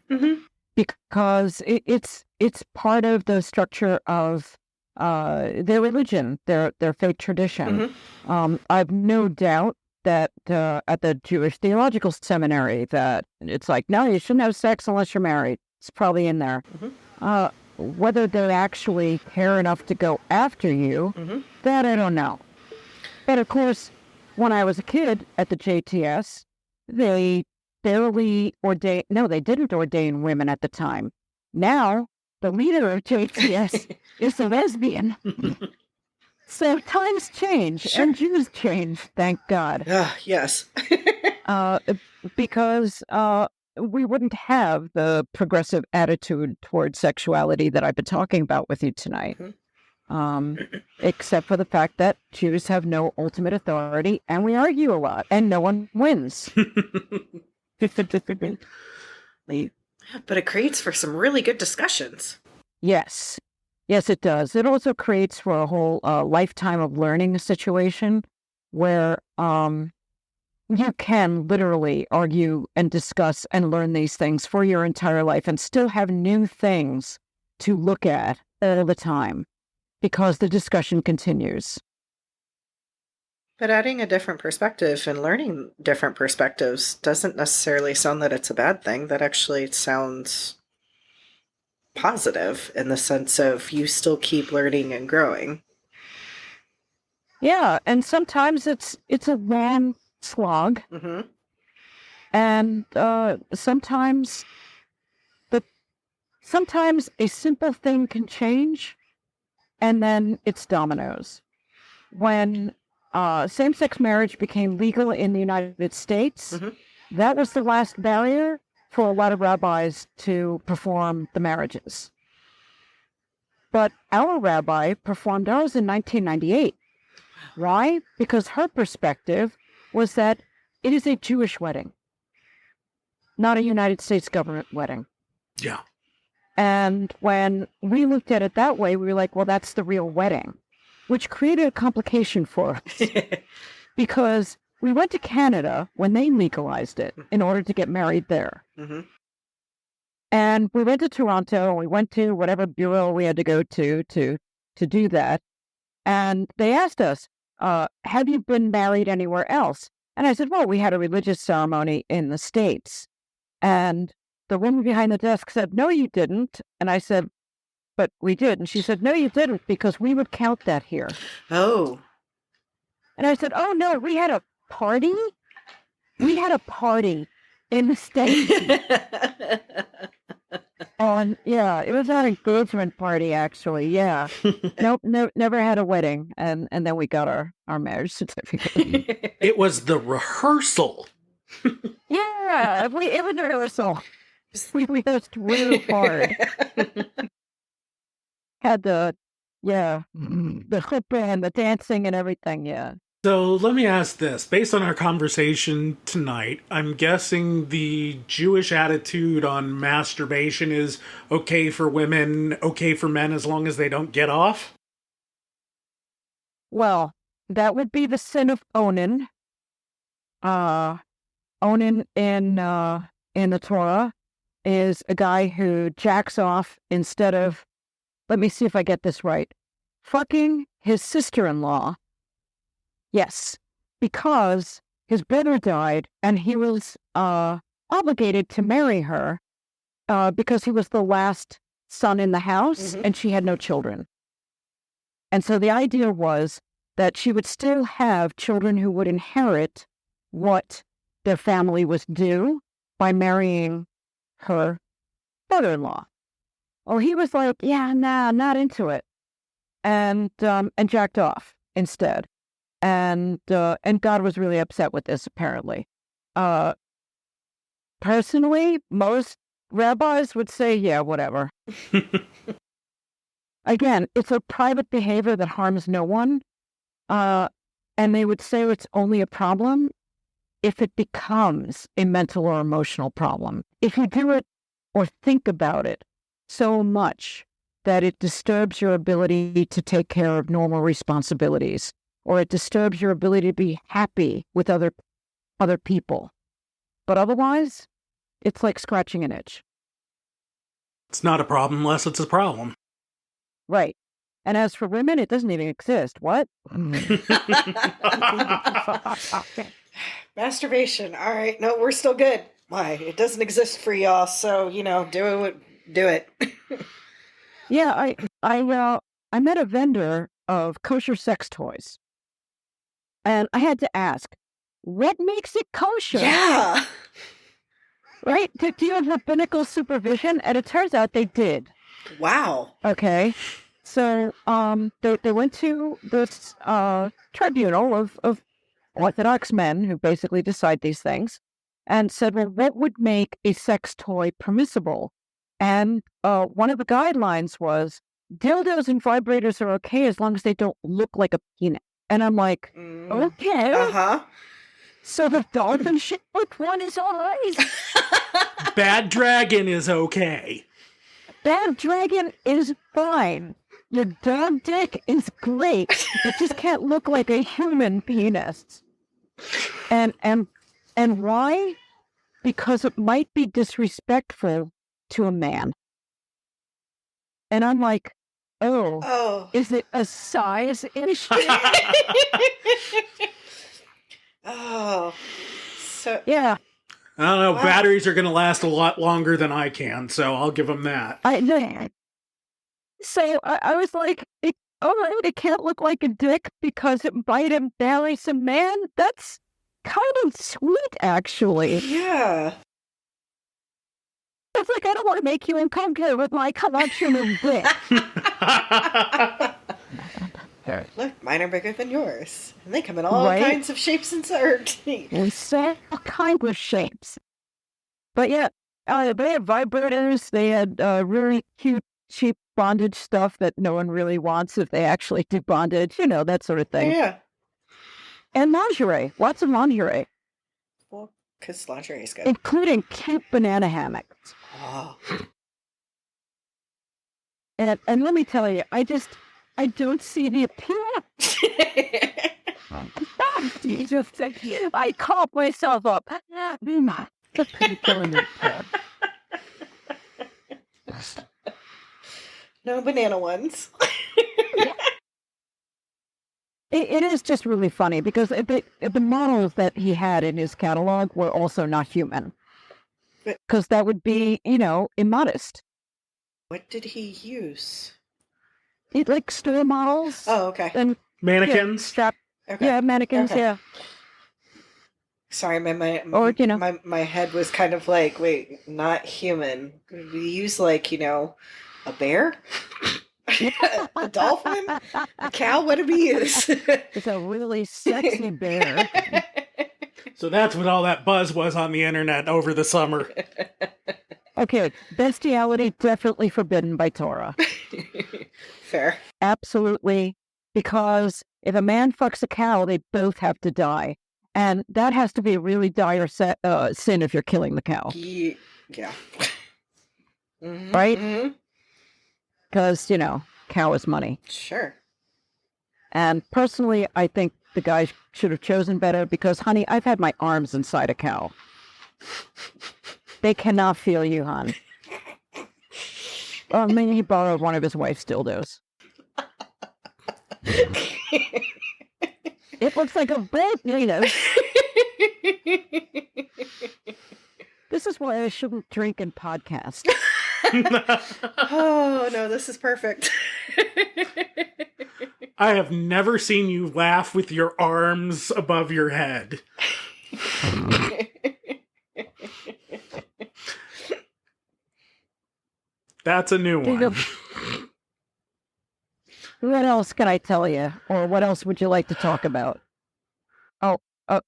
because it's part of the structure of their religion, their faith tradition. I've no doubt that at the Jewish Theological Seminary that it's like, no, you shouldn't have sex unless you're married. It's probably in there. Whether they actually care enough to go after you, that I don't know. But of course, when I was a kid at the JTS, they barely ordained, no, they didn't ordain women at the time. Now, the leader of JTS is a lesbian. So times change and Jews change, thank God. Yes. Because we wouldn't have the progressive attitude towards sexuality that I've been talking about with you tonight. Except for the fact that Jews have no ultimate authority and we argue a lot and no one wins. But it creates for some really good discussions. Yes. Yes, it does. It also creates for a whole lifetime of learning situation where you can literally argue and discuss and learn these things for your entire life and still have new things to look at all the time because the discussion continues. But adding a different perspective and learning different perspectives doesn't necessarily sound that it's a bad thing. That actually sounds positive in the sense of you still keep learning and growing. Yeah, and sometimes it's a long slog. And sometimes a simple thing can change and then it's dominoes. When same-sex marriage became legal in the United States, that was the last barrier for a lot of rabbis to perform the marriages. But our rabbi performed ours in 1998. Why? Because her perspective was that it is a Jewish wedding, not a United States government wedding. Yeah. And when we looked at it that way, we were like, well, that's the real wedding, which created a complication for us. Because we went to Canada when they legalized it in order to get married there. And we went to Toronto, and we went to whatever bureau we had to go to do that. And they asked us, have you been married anywhere else? And I said, well, we had a religious ceremony in the States. And the woman behind the desk said, no, you didn't. And I said, but we did. And she said, no, you didn't, because we would count that here. Oh. And I said, oh, no, we had a party. We had a party in the States. It was an engagement party, actually. Yeah. Nope, never had a wedding. And then we got our marriage certificate. It was the rehearsal. Yeah, it was a rehearsal. We rehearsed really hard. Had the chutzpah and the dancing and everything, yeah. So let me ask this. Based on our conversation tonight, I'm guessing the Jewish attitude on masturbation is okay for women, okay for men, as long as they don't get off? Well, that would be the sin of Onan. Onan in the Torah is a guy who jacks off instead of, let me see if I get this right, fucking his sister-in-law. Yes, because his brother died and he was obligated to marry her because he was the last son in the house and she had no children. And so the idea was that she would still have children who would inherit what their family was due by marrying her brother-in-law. Well, he was like, yeah, nah, not into it, and jacked off instead. And God was really upset with this, apparently. Personally, most rabbis would say, yeah, whatever. Again, it's a private behavior that harms no one. And they would say it's only a problem if it becomes a mental or emotional problem. If you do it or think about it so much that it disturbs your ability to take care of normal responsibilities, or it disturbs your ability to be happy with other people. But otherwise, it's like scratching an itch. It's not a problem unless it's a problem. Right. And as for women, it doesn't even exist. What? Masturbation. All right. No, we're still good. Why? It doesn't exist for y'all, so, do it. Yeah, I met a vendor of kosher sex toys. And I had to ask, what makes it kosher? Yeah. Right? Do you have rabbinical supervision? And it turns out they did. Wow. Okay. So they went to this tribunal of Orthodox men who basically decide these things and said, well, what would make a sex toy permissible? And one of the guidelines was dildos and vibrators are okay as long as they don't look like a penis. And I'm like, okay. Uh-huh. So the dolphin shaped one is all right. Bad dragon is okay. Bad dragon is fine. Your dog dick is great. It just can't look like a human penis. And why? Because it might be disrespectful to a man. And I'm like, oh, is it a size issue? Oh, so yeah. I don't know. Wow. Batteries are going to last a lot longer than I can, so I'll give them that. So I was like, it can't look like a dick because it might embarrass a man? That's kind of sweet, actually. yeah. It's like, I don't want to make you uncomfortable with my collection of dick. Look, mine are bigger than yours. And they come in all kinds of shapes and sizes. We said all kinds of shapes. But yeah, they had vibrators. They had really cute, cheap bondage stuff that no one really wants if they actually do bondage. That sort of thing. Yeah. And lingerie. Lots of lingerie. Well, because lingerie is good. Including cute banana hammocks. Oh. And let me tell you, I don't see the appeal. I caught myself up. No banana ones. It is just really funny because the models that he had in his catalog were also not human. Because that would be, immodest. What did he use? He'd like store models. Oh, okay. And Mannequins. Okay. Mannequins, Okay. yeah. Sorry, Or, my head was kind of like, wait, not human. We use like, a bear? A dolphin? A cow? What do we use? It's a really sexy bear. So that's what all that buzz was on the internet over the summer. Okay, bestiality definitely forbidden by Torah. Fair. Absolutely. Because if a man fucks a cow, they both have to die. And that has to be a really dire sin if you're killing the cow. Yeah. Mm-hmm, right? Because, cow is money. Sure. And personally, I think the guy should have chosen better because, honey, I've had my arms inside a cow. They cannot feel you, hon. Well, he borrowed one of his wife's dildos. It looks like a bed, This is why I shouldn't drink and podcast. Oh, no, this is perfect. I have never seen you laugh with your arms above your head. That's a new one. What else can I tell you? Or what else would you like to talk about? Oh,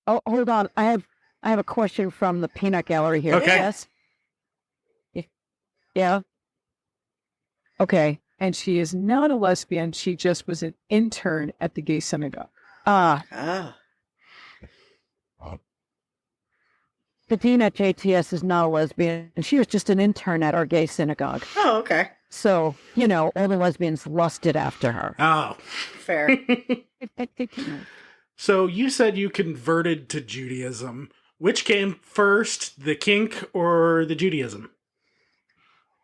hold on. I have a question from the peanut gallery here. Okay. Yes. Yeah. Okay. And she is not a lesbian. She just was an intern at the gay synagogue. Ah. The dean at JTS is not a lesbian, and she was just an intern at our gay synagogue. Oh, okay. So, all the lesbians lusted after her. Oh. Fair. So you said you converted to Judaism. Which came first, the kink or the Judaism?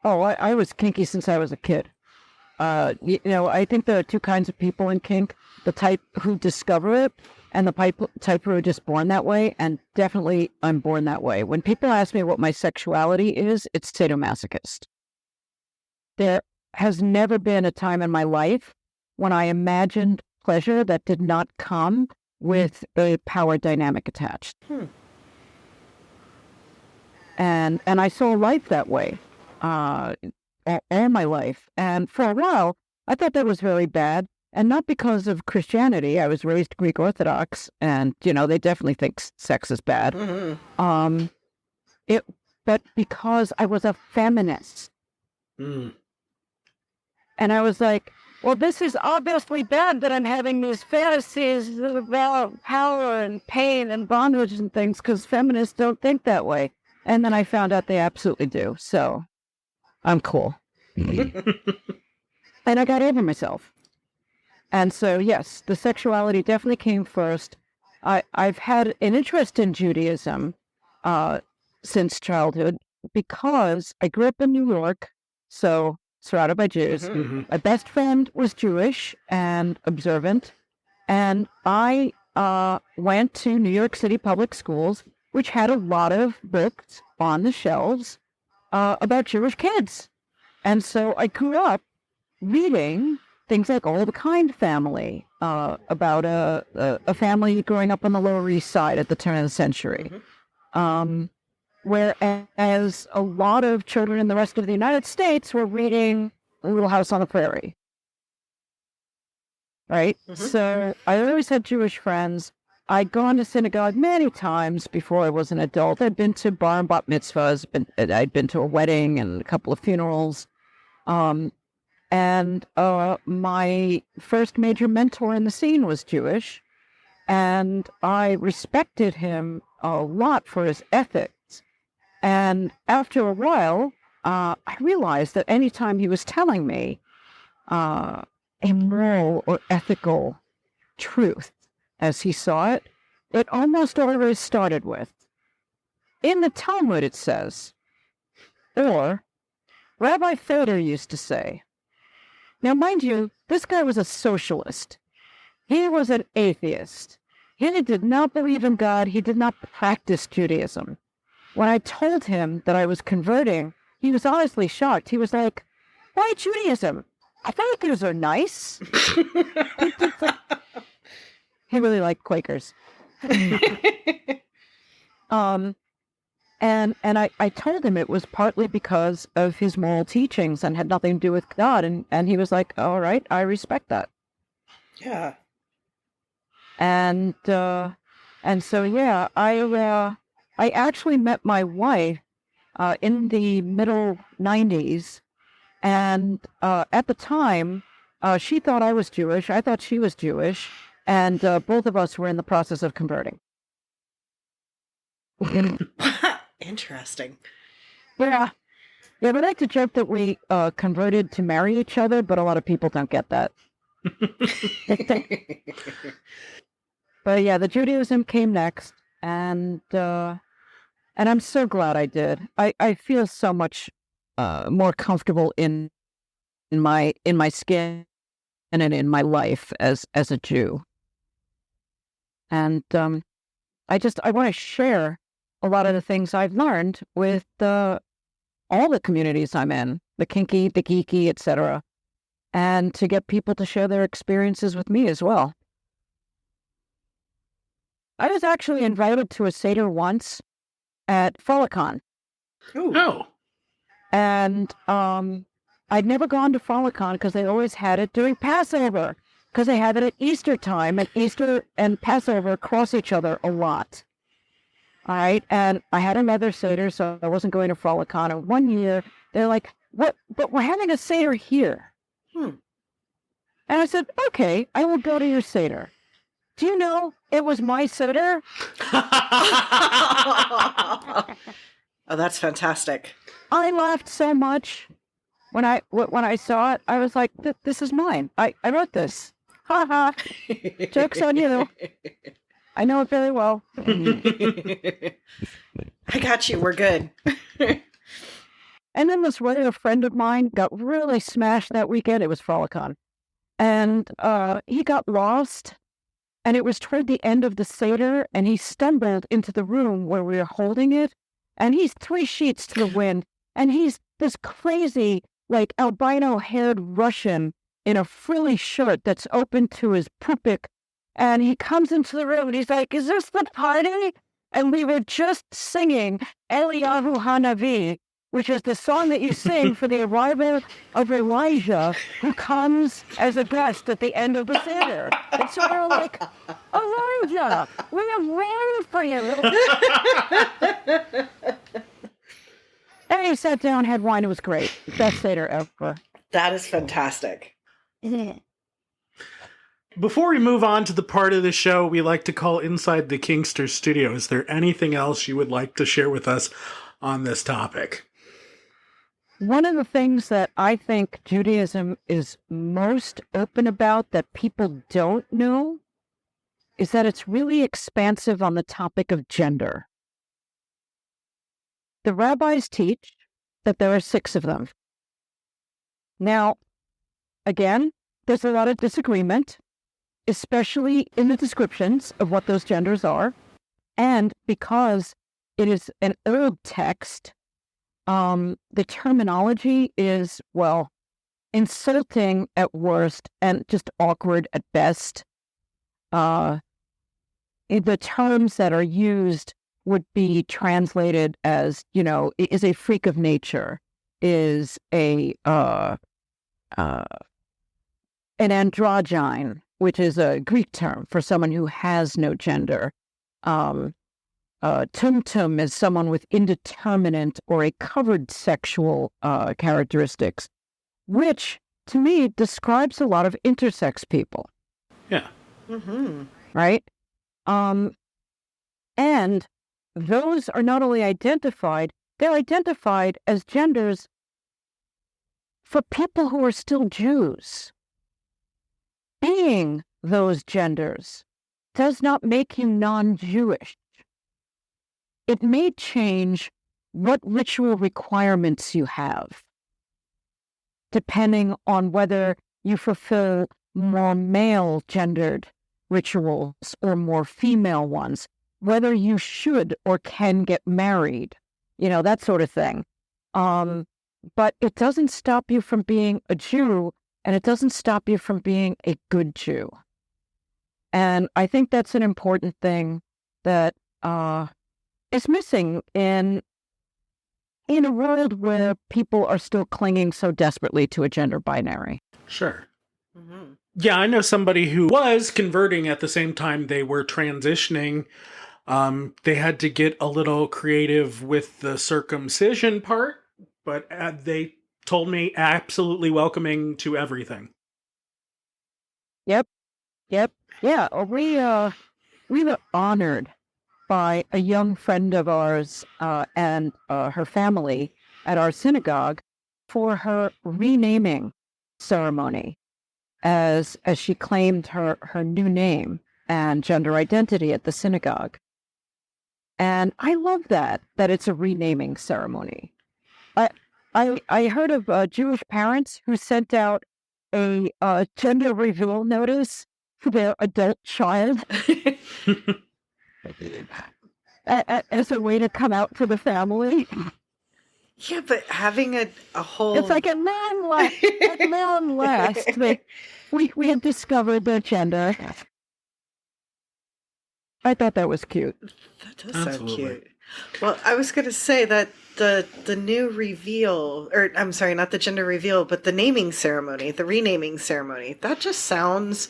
Oh, I was kinky since I was a kid. I think there are two kinds of people in kink. The type who discover it and the type who are just born that way. And definitely I'm born that way. When people ask me what my sexuality is, it's sadomasochist. There has never been a time in my life when I imagined pleasure that did not come with a power dynamic attached. And I saw life that way. All my life. And for a while, I thought that was very bad. And not because of Christianity. I was raised Greek Orthodox, and, they definitely think sex is bad. Mm-hmm. But because I was a feminist. Mm. And I was like, well, this is obviously bad that I'm having these fantasies about power and pain and bondage and things, because feminists don't think that way. And then I found out they absolutely do. So I'm cool. And I got over myself. And so, yes, the sexuality definitely came first. I've had an interest in Judaism since childhood because I grew up in New York, so surrounded by Jews. Mm-hmm. My best friend was Jewish and observant, and I went to New York City public schools, which had a lot of books on the shelves about Jewish kids. And so I grew up reading things like All the Kind Family, about a family growing up on the Lower East Side at the turn of the century. Whereas a lot of children in the rest of the United States were reading Little House on the Prairie. Right? So I always had Jewish friends. I'd gone to synagogue many times before I was an adult. I'd been to bar and bat mitzvahs. I'd been to a wedding and a couple of funerals. And my first major mentor in the scene was Jewish, and I respected him a lot for his ethics. And after a while, I realized that anytime he was telling me a moral or ethical truth, as he saw it, it almost always started with, in the Talmud it says, or Rabbi Feder used to say. Now, mind you, this guy was a socialist. He was an atheist. He did not believe in God. He did not practice Judaism. When I told him that I was converting, he was honestly shocked. He was like, why Judaism? I thought those are nice. He really liked Quakers. And I told him it was partly because of his moral teachings and had nothing to do with God. And he was like, all right, I respect that. Yeah. And so, yeah, I actually met my wife in the middle 90s. And at the time, she thought I was Jewish. I thought she was Jewish. And both of us were in the process of converting. Interesting. Yeah. Yeah, we like to joke that we converted to marry each other, but a lot of people don't get that. But yeah, the Judaism came next, and I'm so glad I did. I feel so much more comfortable in my skin and in my life as a Jew. And I want to share a lot of the things I've learned with all the communities I'm in, the kinky, the geeky, etc., and to get people to share their experiences with me as well. I was actually invited to a Seder once at Follicon. Oh. And I'd never gone to Follicon because they always had it during Passover, because they have it at Easter time, and Easter and Passover cross each other a lot. All right, and I had another Seder, so I wasn't going to Follicon. And one year, they're like, "What? But we're having a Seder here." And I said, "Okay, I will go to your Seder." Do you know it was my Seder? Oh, that's fantastic. I laughed so much when I saw it. I was like, "This is mine. I wrote this. Ha ha. Joke's on you. I know it very well." I got you. We're good. And then this regular friend of mine got really smashed that weekend. It was Follicon. And he got lost. And it was toward the end of the Seder. And he stumbled into the room where we were holding it. And he's 3 sheets to the wind. And he's this crazy, like, albino-haired Russian in a frilly shirt that's open to his pupik. And he comes into the room and he's like, "Is this the party?" And we were just singing Eliyahu Hanavi, which is the song that you sing for the arrival of Elijah, who comes as a guest at the end of the Seder. And so we were like, "Elijah, we are waiting for you." And he sat down, had wine. It was great. Best Seder ever. That is fantastic. Before we move on to the part of the show we like to call Inside the Kinkster Studio, is there anything else you would like to share with us on this topic? One of the things that I think Judaism is most open about that people don't know is that it's really expansive on the topic of gender. The rabbis teach that there are 6 of them. Now, again, there's a lot of disagreement, especially in the descriptions of what those genders are. And because it is an old text, the terminology is, well, insulting at worst and just awkward at best. The terms that are used would be translated as, is a freak of nature, is an androgyne, which is a Greek term for someone who has no gender. Tumtum is someone with indeterminate or a covered sexual characteristics, which, to me, describes a lot of intersex people. Yeah. Mm-hmm. Right? And those are not only identified, they're identified as genders for people who are still Jews. Being those genders does not make you non-Jewish. It may change what ritual requirements you have, depending on whether you fulfill more male-gendered rituals or more female ones, whether you should or can get married, that sort of thing. But it doesn't stop you from being a Jew, and it doesn't stop you from being a good Jew. And I think that's an important thing that is missing in a world where people are still clinging so desperately to a gender binary. Sure. Mm-hmm. Yeah, I know somebody who was converting at the same time they were transitioning. They had to get a little creative with the circumcision part, but they told me absolutely welcoming to everything. Yep. Yeah, we were honored by a young friend of ours and her family at our synagogue for her renaming ceremony as she claimed her new name and gender identity at the synagogue. And I love that it's a renaming ceremony. I heard of Jewish parents who sent out a gender reveal notice for their adult child as a way to come out to the family. Yeah, but having a whole... It's like at long last, we had discovered their gender. I thought that was cute. That does sound cute. Well, I was going to say that the new reveal, or I'm sorry, not the gender reveal, but the naming ceremony, the renaming ceremony, that just sounds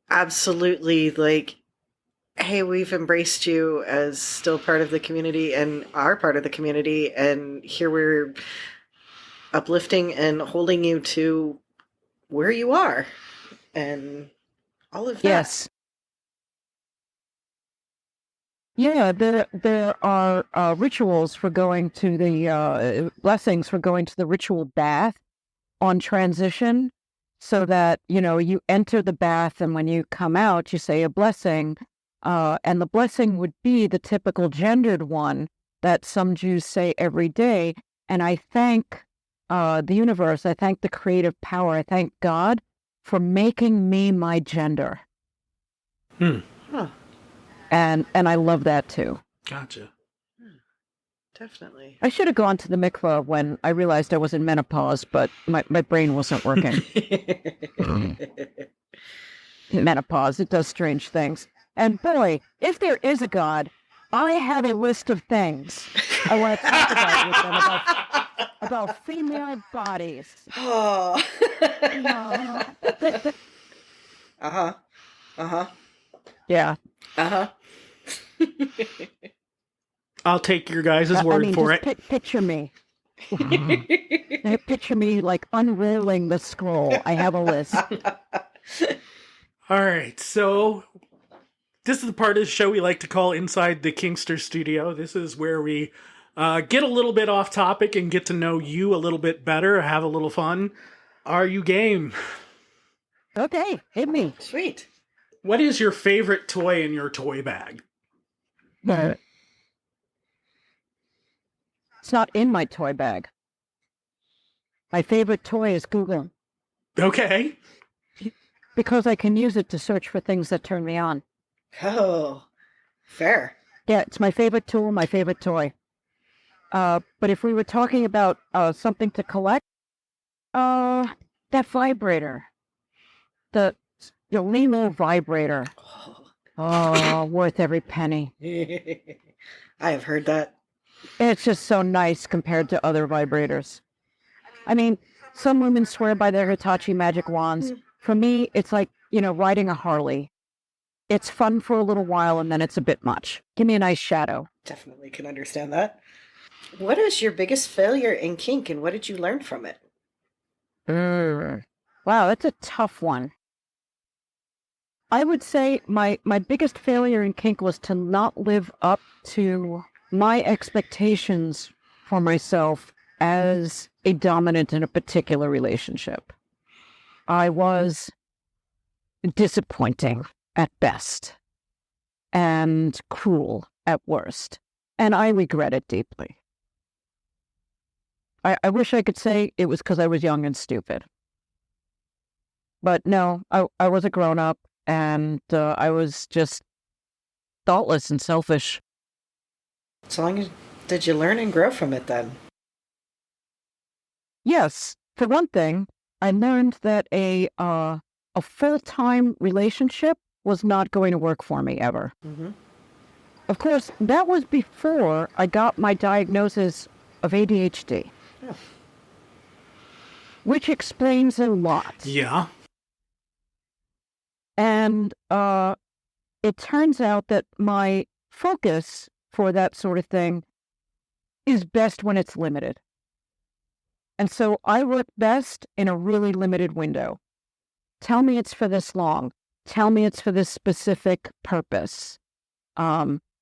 absolutely like, hey, we've embraced you as still part of the community and are part of the community, and here we're uplifting and holding you to where you are and all of that. Yes. Yeah, there are rituals for going to the blessings for going to the ritual bath on transition, so that you enter the bath and when you come out you say a blessing, and the blessing would be the typical gendered one that some Jews say every day. And I thank the universe, I thank the creative power, I thank God for making me my gender. Huh. And I love that too. Gotcha. Definitely. I should have gone to the mikvah when I realized I was in menopause, but my brain wasn't working. Menopause, it does strange things. And boy, if there is a God, I have a list of things I want to talk about with them about female bodies. Oh. Yeah. I'll take your guys' word for it. Picture me. Picture me like unrolling the scroll. I have a list. All right, so this is the part of the show we like to call Inside the Kinkster Studio. This is where we get a little bit off topic and get to know you a little bit better, have a little fun. Are you game? Okay, hit me. Sweet. What is your favorite toy in your toy bag? It's not in my toy bag. My favorite toy is Google. Okay. Because I can use it to search for things that turn me on. Oh, fair. Yeah, it's my favorite tool, my favorite toy. But if we were talking about something to collect, that vibrator. The Lilo vibrator. Oh, worth every penny. I have heard that. It's just so nice compared to other vibrators. I mean, some women swear by their Hitachi magic wands. For me, it's like, riding a Harley. It's fun for a little while and then it's a bit much. Give me a nice shadow. Definitely can understand that. What is your biggest failure in kink and what did you learn from it? Wow, that's a tough one. I would say my biggest failure in kink was to not live up to my expectations for myself as a dominant in a particular relationship. I was disappointing at best and cruel at worst, and I regret it deeply. I wish I could say it was because I was young and stupid. But no, I was a grown up, and I was just thoughtless and selfish. So long as did you learn and grow from it then? Yes, for one thing, I learned that a full-time relationship was not going to work for me ever. Mm-hmm. Of course, that was before I got my diagnosis of ADHD, which explains a lot. Yeah. And it turns out that my focus for that sort of thing is best when it's limited. And so I work best in a really limited window. Tell me it's for this long. Tell me it's for this specific purpose.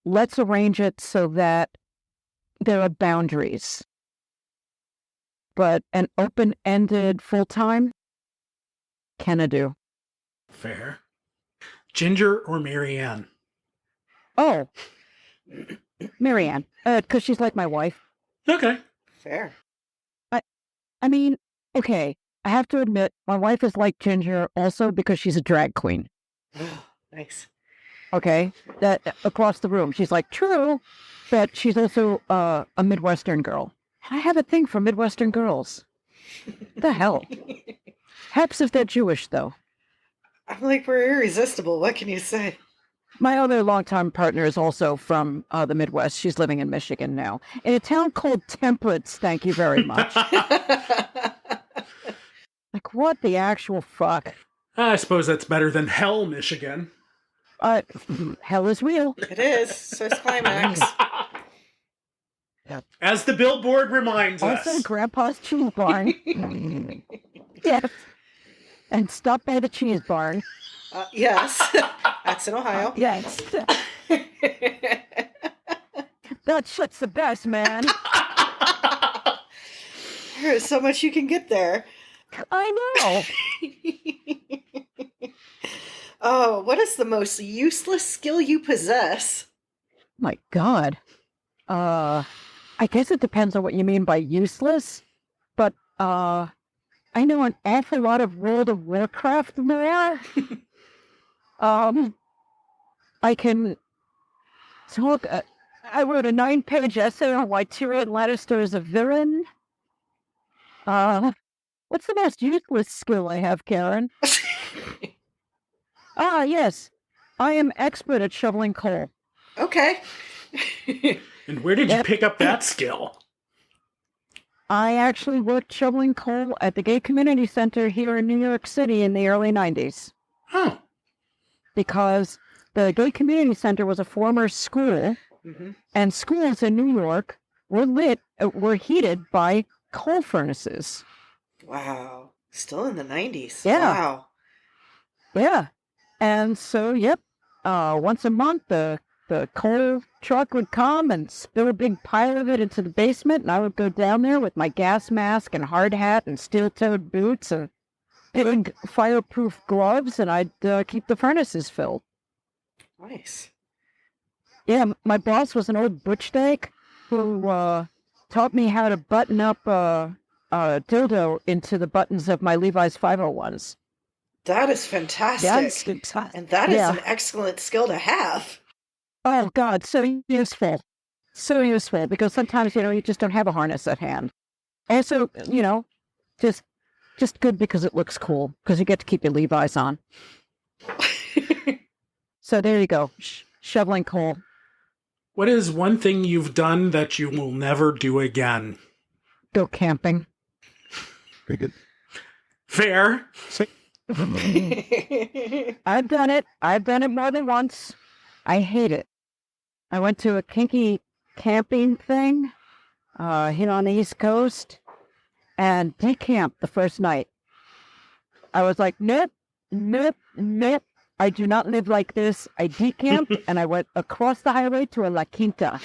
Let's arrange it so that there are boundaries. But an open-ended full-time, can I do? Fair. Ginger or Marianne? Oh, Marianne, because she's like my wife. Okay. Fair. I mean, okay, I have to admit, my wife is like Ginger also because she's a drag queen. Nice. Okay, that across the room, she's like, true, but she's also a Midwestern girl. I have a thing for Midwestern girls. The hell? Perhaps if they're Jewish, though. I'm like, we're irresistible. What can you say? My other longtime partner is also from the Midwest. She's living in Michigan now. In a town called Temperance, thank you very much. Like, what the actual fuck? I suppose that's better than Hell, Michigan. Hell is real. It is. So is Climax. As the billboard reminds us. Also, Grandpa's Cheese Barn. Yes. And stop by the Cheese Barn. Yes. That's in Ohio. Yes. That shit's the best, man. There's so much you can get there. I know. Oh, what is the most useless skill you possess? My God. I guess it depends on what you mean by useless, but I know an awful lot of World of Warcraft there. I can talk. I wrote a 9-page essay on why Tyrion Lannister is a villain. What's the most useless skill I have, Karen? Yes. I am expert at shoveling coal. Okay. And where did you pick up that skill? I actually worked shoveling coal at the Gay Community Center here in New York City in the early 90s. Oh. Because the Gay Community Center was a former school, and schools in New York were heated by coal furnaces. Wow. Still in the 90s. Yeah. Wow. Yeah. And so, yep, once a month, the coal truck would come and spill a big pile of it into the basement, and I would go down there with my gas mask and hard hat and steel-toed boots and big fireproof gloves, and I'd keep the furnaces filled. Nice. Yeah, my boss was an old butchsteak who taught me how to button up a dildo into the buttons of my Levi's 501s. That is fantastic. And that is an excellent skill to have. Oh, God, so useful. So useful, because sometimes, you just don't have a harness at hand. Also, just good because it looks cool, because you get to keep your Levi's on. So there you go, shoveling coal. What is one thing you've done that you will never do again? Go camping. Very good. Fair. I've done it. I've done it more than once. I hate it. I went to a kinky camping thing here on the East Coast, and they camped the first night. I was like, nope. I do not live like this. I decamped, and I went across the highway to a La Quinta,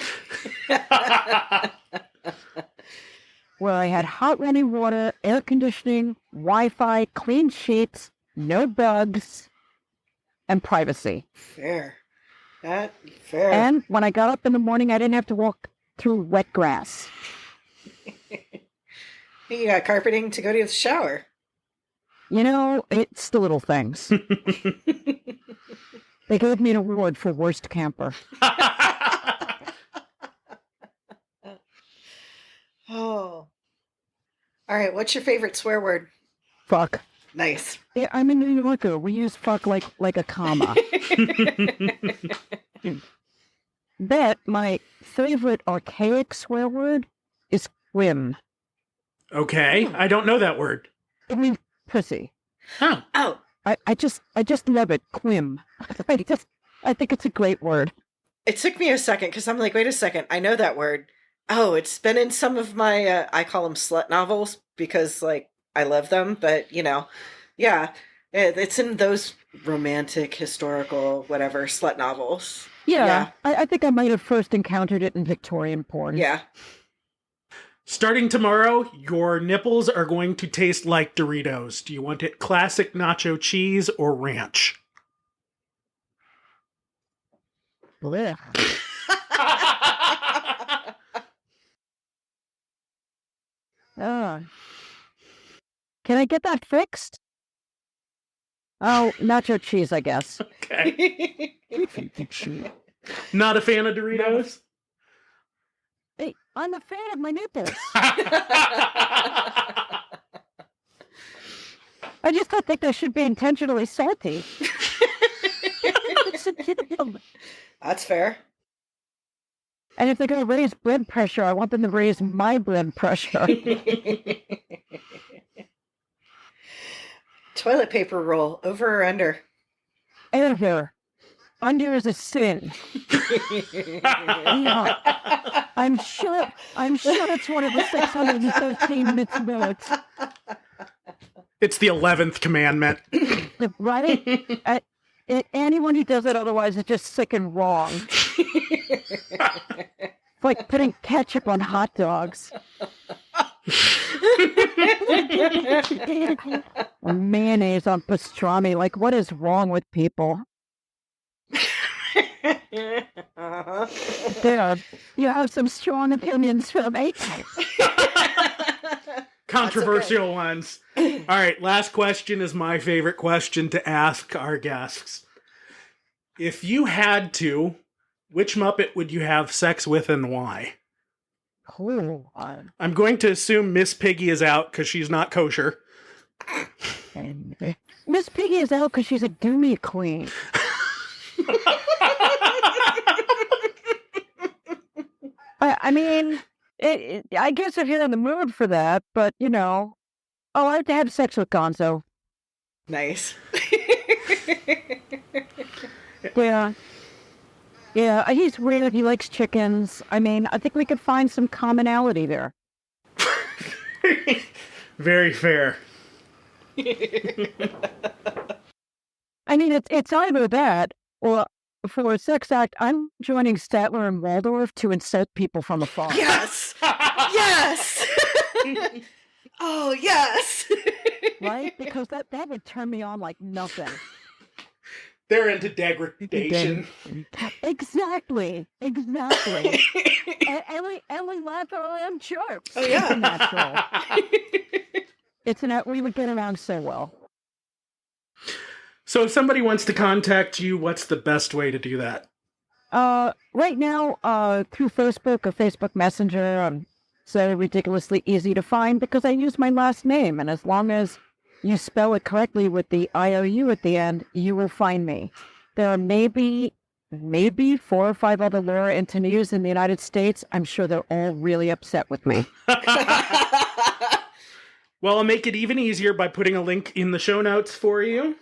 where I had hot running water, air conditioning, Wi-Fi, clean sheets, no bugs, and privacy. Fair. Fair. And when I got up in the morning, I didn't have to walk through wet grass. You got carpeting to go to the shower. You know, it's the little things. They gave me an award for worst camper. Oh. All right, what's your favorite swear word? Fuck. Nice. Yeah, I'm a New Yorker. We use fuck like a comma. Bet my favorite archaic swear word is quim. Okay, I don't know that word. It means pussy. Huh. Oh. I just love it. Quim. I think it's a great word. It took me a second because I'm like, wait a second, I know that word. Oh, it's been in some of my, I call them slut novels because, like, I love them. But, you know, yeah, it's in those romantic, historical, whatever, slut novels. Yeah. I think I might have first encountered it in Victorian porn. Yeah. Starting tomorrow, your nipples are going to taste like Doritos. Do you want it classic nacho cheese or ranch? Blech. Can I get that fixed? Oh, nacho cheese, I guess. Okay. Not a fan of Doritos? Hey, I'm a fan of my nipples. I just don't think they should be intentionally salty. That's fair. And if they're going to raise blood pressure, I want them to raise my blood pressure. Toilet paper roll, over or under? Under. Under is a sin. Yeah. I'm sure it's one of the 613 mitzvot. It's the 11th commandment. Right? Anyone who does it otherwise is just sick and wrong. It's like putting ketchup on hot dogs. Or mayonnaise on pastrami. Like, what is wrong with people? There, you have some strong opinions for me. Controversial ones. All right, last question is my favorite question to ask our guests. If you had to, which Muppet would you have sex with and why? Ooh, I'm going to assume Miss Piggy is out because she's not kosher. Miss Piggy is out because she's a doomy queen. I mean, I guess if you're in the mood for that, but, you know, I have to have sex with Gonzo. Nice. Yeah. Yeah, he's weird. He likes chickens. I mean, I think we could find some commonality there. Very fair. I mean, it's either that, or for a sex act, I'm joining Statler and Waldorf to insult people from afar. Yes! Yes! Oh, yes! Right? Because that would turn me on like nothing. They're into degradation. Exactly. And we laugh at them chirps. Oh, yeah. It's natural. We would get around so well. So if somebody wants to contact you, what's the best way to do that? Right now, through Facebook or Facebook Messenger, I'm so ridiculously easy to find because I use my last name, and as long as you spell it correctly with the IOU at the end, you will find me. There are maybe 4 or 5 other Laura Antonious in the United States. I'm sure they're all really upset with me. Well, I'll make it even easier by putting a link in the show notes for you.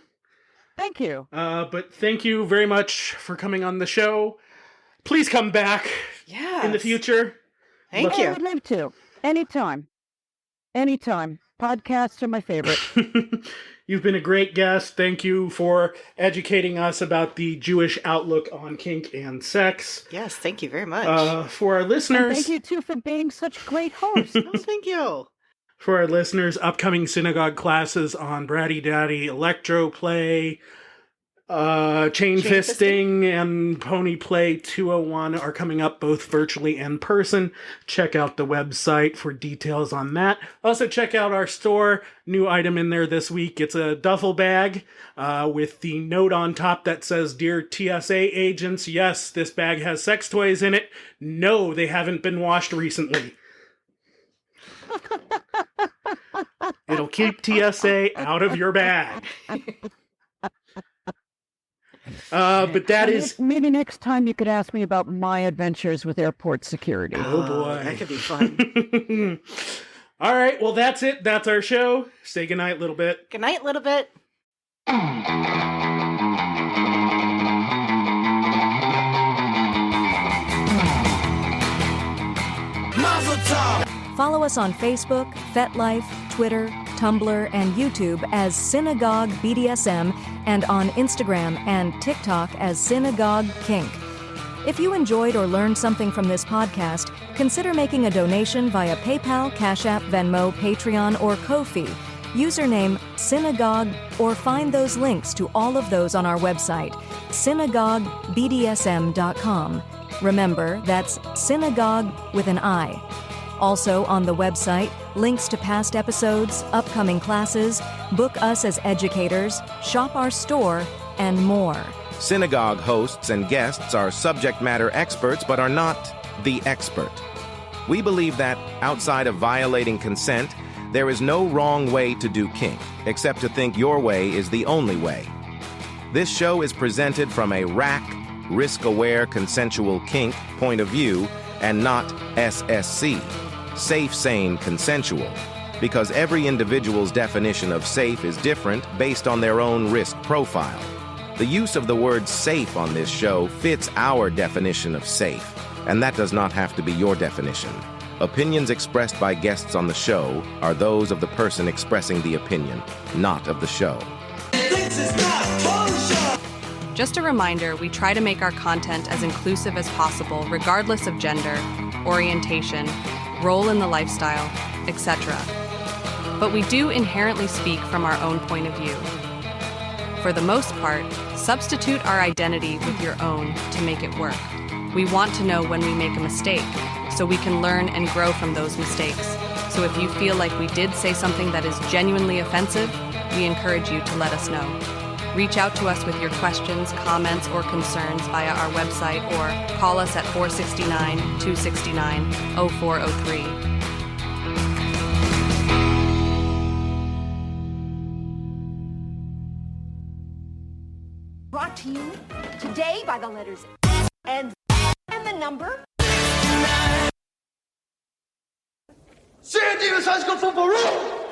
Thank you. But thank you very much for coming on the show. Please come back in the future. Thank you. I would love to. Anytime. Podcasts are my favorite. You've been a great guest. Thank you for educating us about the Jewish outlook on kink and sex. Yes, thank you very much. For our listeners... And thank you, too, for being such great hosts. Oh, thank you. For our listeners, upcoming synagogue classes on Bratty Daddy, Electro Play, Chain Fisting and Pony Play 201 are coming up both virtually and person. Check out the website for details on that. Also, check out our store. New item in there this week. It's a duffel bag with the note on top that says, "Dear TSA agents, yes, this bag has sex toys in it. No, they haven't been washed recently." It'll keep TSA out of your bag. But that is... Maybe next time you could ask me about my adventures with airport security. Oh, boy. That could be fun. All right, well, that's it. That's our show. Say goodnight, little bit. Good night, little bit. Follow us on Facebook, FetLife, Twitter, Tumblr, and YouTube as SINagogue BDSM, and on Instagram and TikTok as SINagogue Kink. If you enjoyed or learned something from this podcast, consider making a donation via PayPal, Cash App, Venmo, Patreon, or Ko-fi. Username SINagogue, or find those links to all of those on our website, SINagogueBDSM.com. Remember, that's SINagogue with an I. Also on the website, links to past episodes, upcoming classes, book us as educators, shop our store, and more. SINagogue hosts and guests are subject matter experts but are not the expert. We believe that, outside of violating consent, there is no wrong way to do kink, except to think your way is the only way. This show is presented from a RAC, risk-aware consensual kink point of view, and not SSC, safe, sane, consensual, because every individual's definition of safe is different based on their own risk profile. The use of the word safe on this show fits our definition of safe, and that does not have to be your definition. Opinions expressed by guests on the show are those of the person expressing the opinion, not of the show. Just a reminder, we try to make our content as inclusive as possible, regardless of gender, orientation, role in the lifestyle, etc. But we do inherently speak from our own point of view. For the most part, substitute our identity with your own to make it work. We want to know when we make a mistake, so we can learn and grow from those mistakes. So if you feel like we did say something that is genuinely offensive, we encourage you to let us know. Reach out to us with your questions, comments, or concerns via our website or call us at 469-269-0403. Brought to you today by the letters and the number. San Diego High School Football Room!